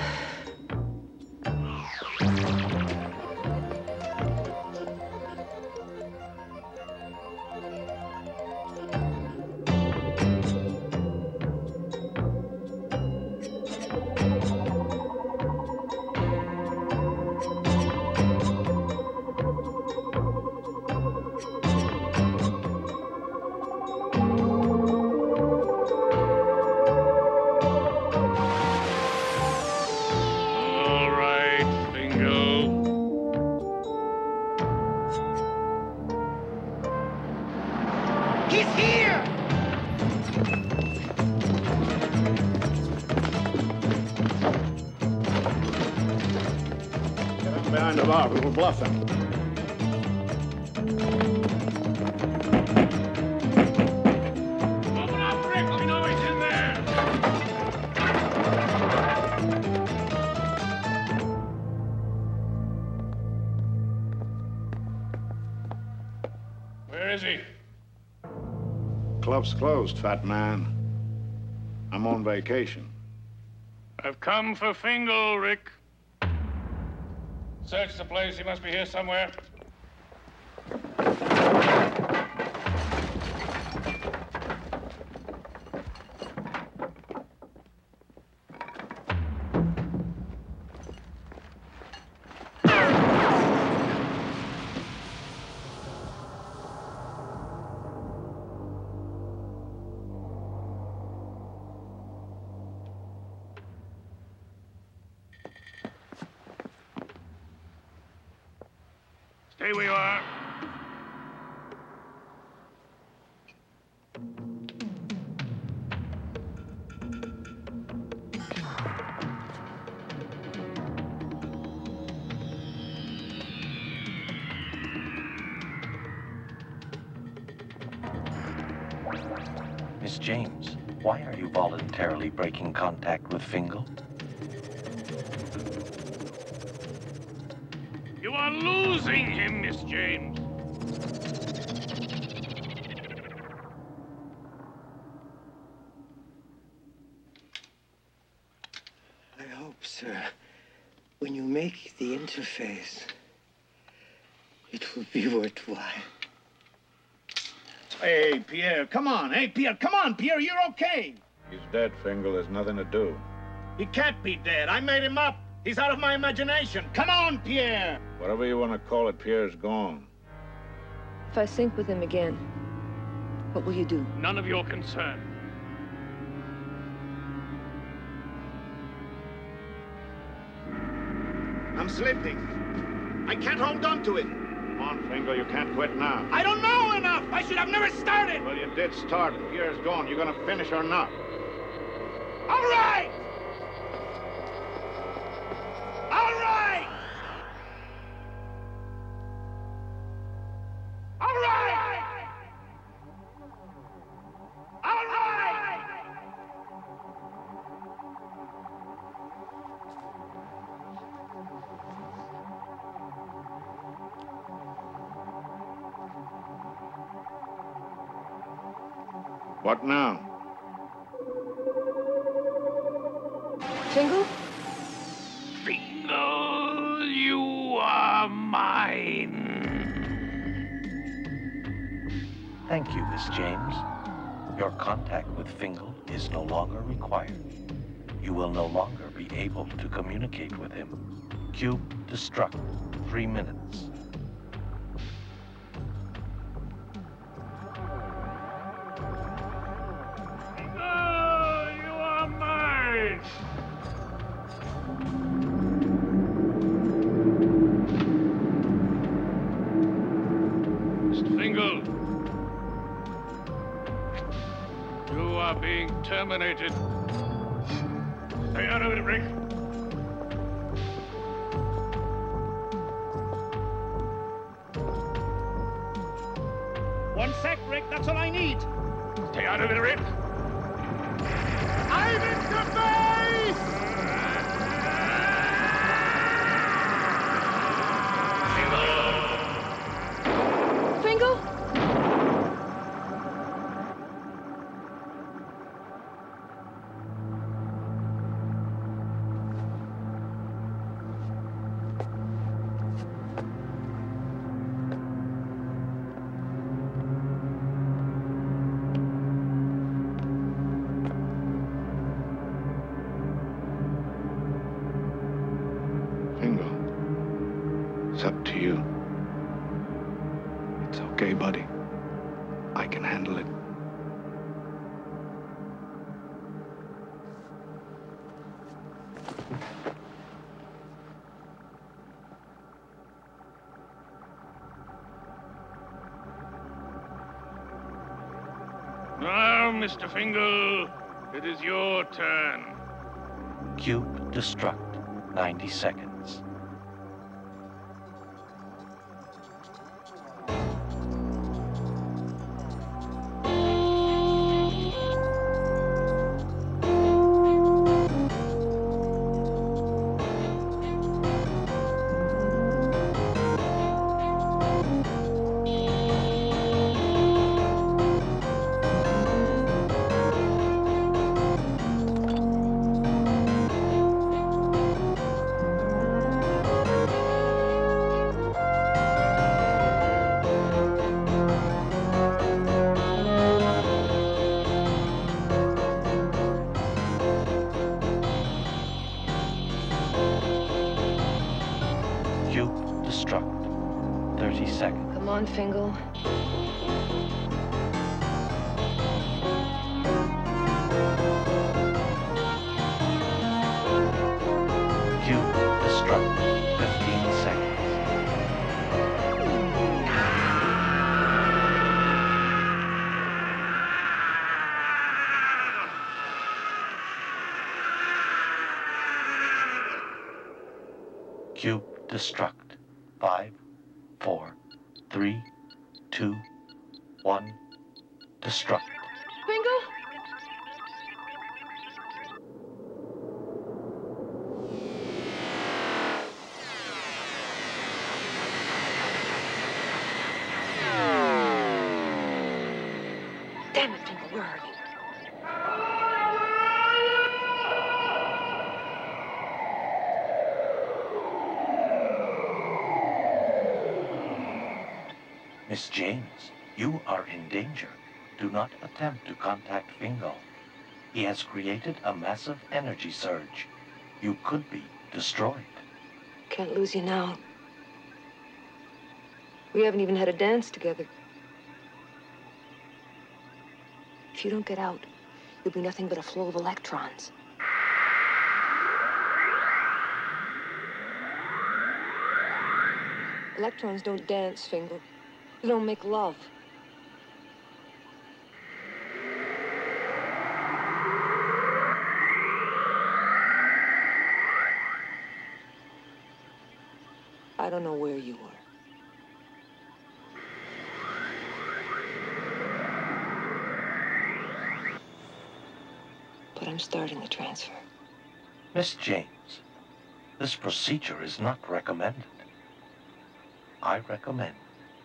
Behind the bar, we were bluffing. Open up, Rick! We know he's in there! Where is he? Club's closed, fat man. I'm on vacation. I've come for Fingal, Rick. Search the place. He must be here somewhere. Stay where you are. Miss James, why are you voluntarily breaking contact with Fingal? You are losing him, Miss James. I hope, sir, when you make the interface, it will be worthwhile. Hey, Pierre, come on. Hey, Pierre, come on, Pierre, you're okay. He's dead, Fingal. There's nothing to do. He can't be dead. I made him up. He's out of my imagination. Come on, Pierre. Whatever you want to call it, Pierre's gone. If I sync with him again, what will you do? None of your concern. I'm slipping. I can't hold on to it. Come on, Fingal. You can't quit now. I don't know enough. I should have never started. Well, you did start. Pierre's gone. You gonna finish or not? All right. All right. All right. All right. What now? Fingal? Fingal, you are mine. Thank you, Miss James. Your contact with Fingal is no longer required. You will no longer be able to communicate with him. Cube destruct. 3 minutes. Fingal, you are mine. Mr. Fingal, you are being terminated. Stay out of it, Rick. One sec, Rick. That's all I need. Stay out of it, Rick. I'm interface! Fingal? Fingal. It's up to you. It's okay, buddy. I can handle it. Now, Mr. Fingal, it is your turn. Cube destruct. 90 seconds. Cube destruct. 30 seconds. Come on, Fingal. Cube destruct. 15 seconds. Cube destruct. 5, 4, 3, 2, 1. Destruct. Fingal? Damn it, Fingal, where are you? Miss James, you are in danger. Do not attempt to contact Fingal. He has created a massive energy surge. You could be destroyed. Can't lose you now. We haven't even had a dance together. If you don't get out, you'll be nothing but a flow of electrons. Electrons don't dance, Fingal. They don't make love. I don't know where you were. But I'm starting the transfer. Miss James, this procedure is not recommended. I recommend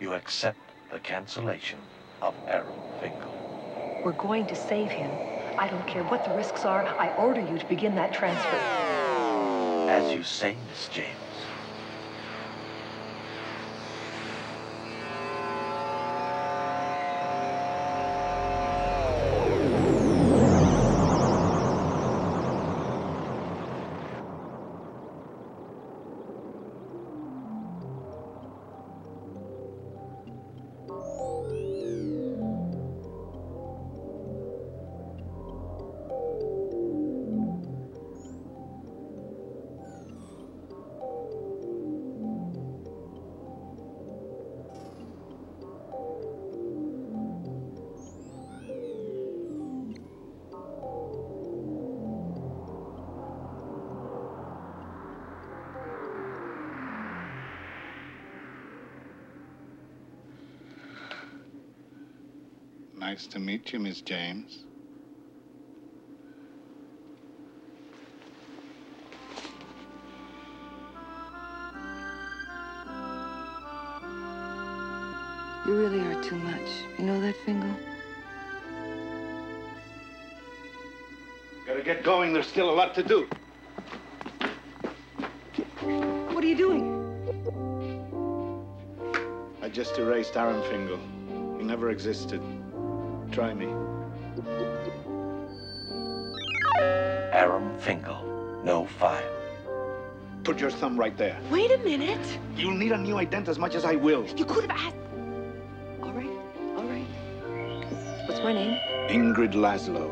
you accept the cancellation of Aram Fingal. We're going to save him. I don't care what the risks are. I order you to begin that transfer. As you say, Miss James. Nice to meet you, Miss James. You really are too much. You know that, Fingal? Gotta get going. There's still a lot to do. What are you doing? I just erased Aram Fingal. He never existed. Try me. Aram Fingal, no file. Put your thumb right there. Wait a minute. You'll need a new ident as much as I will. You could have asked. All right, all right. What's my name? Ingrid Laszlo.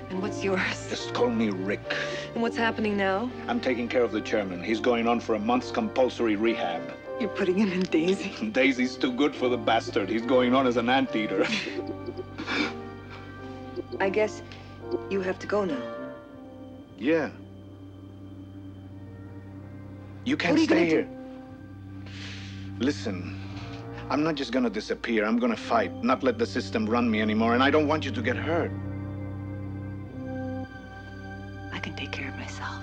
And what's yours? Just call me Rick. And what's happening now? I'm taking care of the chairman. He's going on for a month's compulsory rehab. You're putting him in Daisy? Daisy's too good for the bastard. He's going on as an anteater. I guess you have to go now. Yeah. You can't What are you stay gonna here. Listen, I'm not just gonna disappear. I'm gonna fight, not let the system run me anymore, and I don't want you to get hurt. I can take care of myself.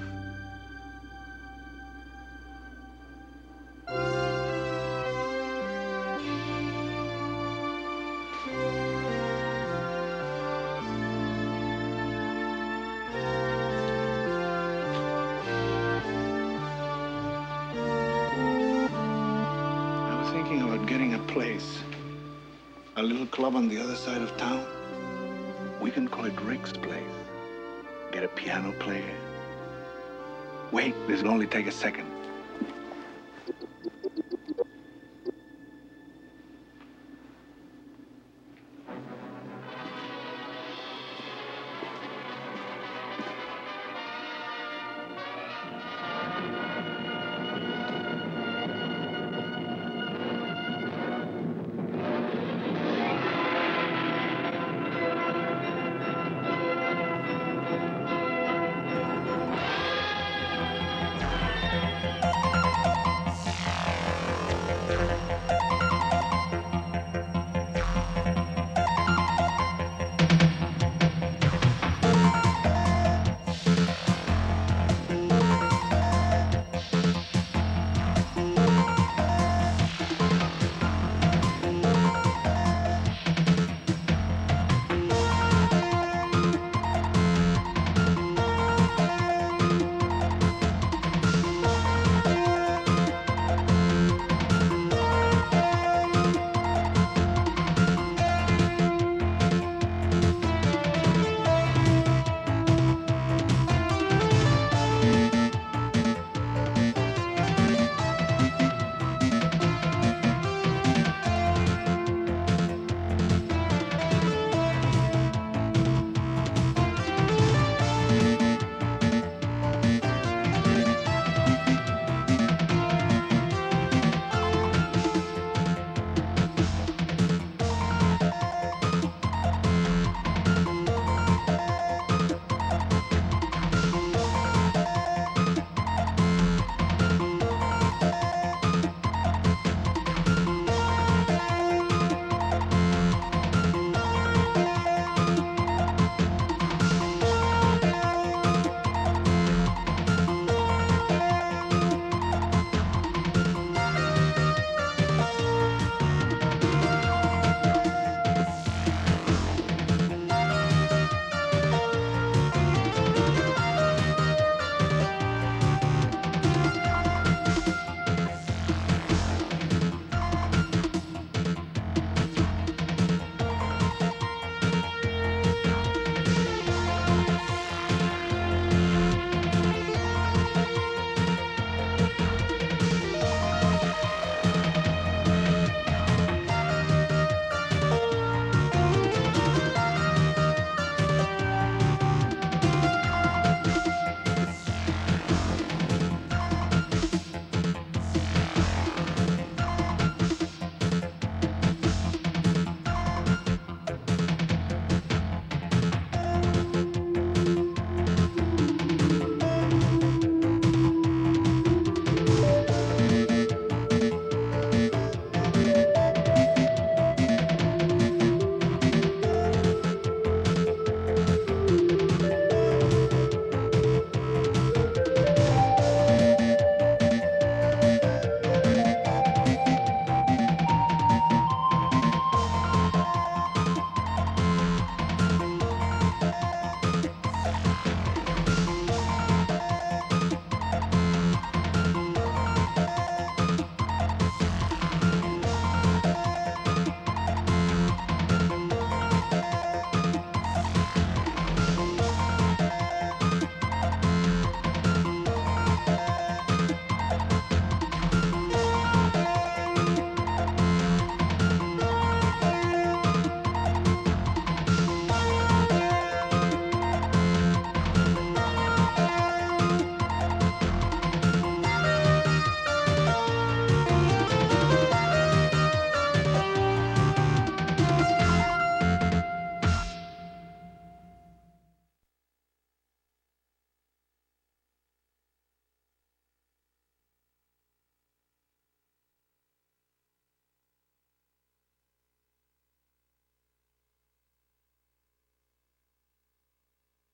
Getting a place. A little club on the other side of town. We can call it Rick's Place. Get a piano player. Wait, this'll only take a second.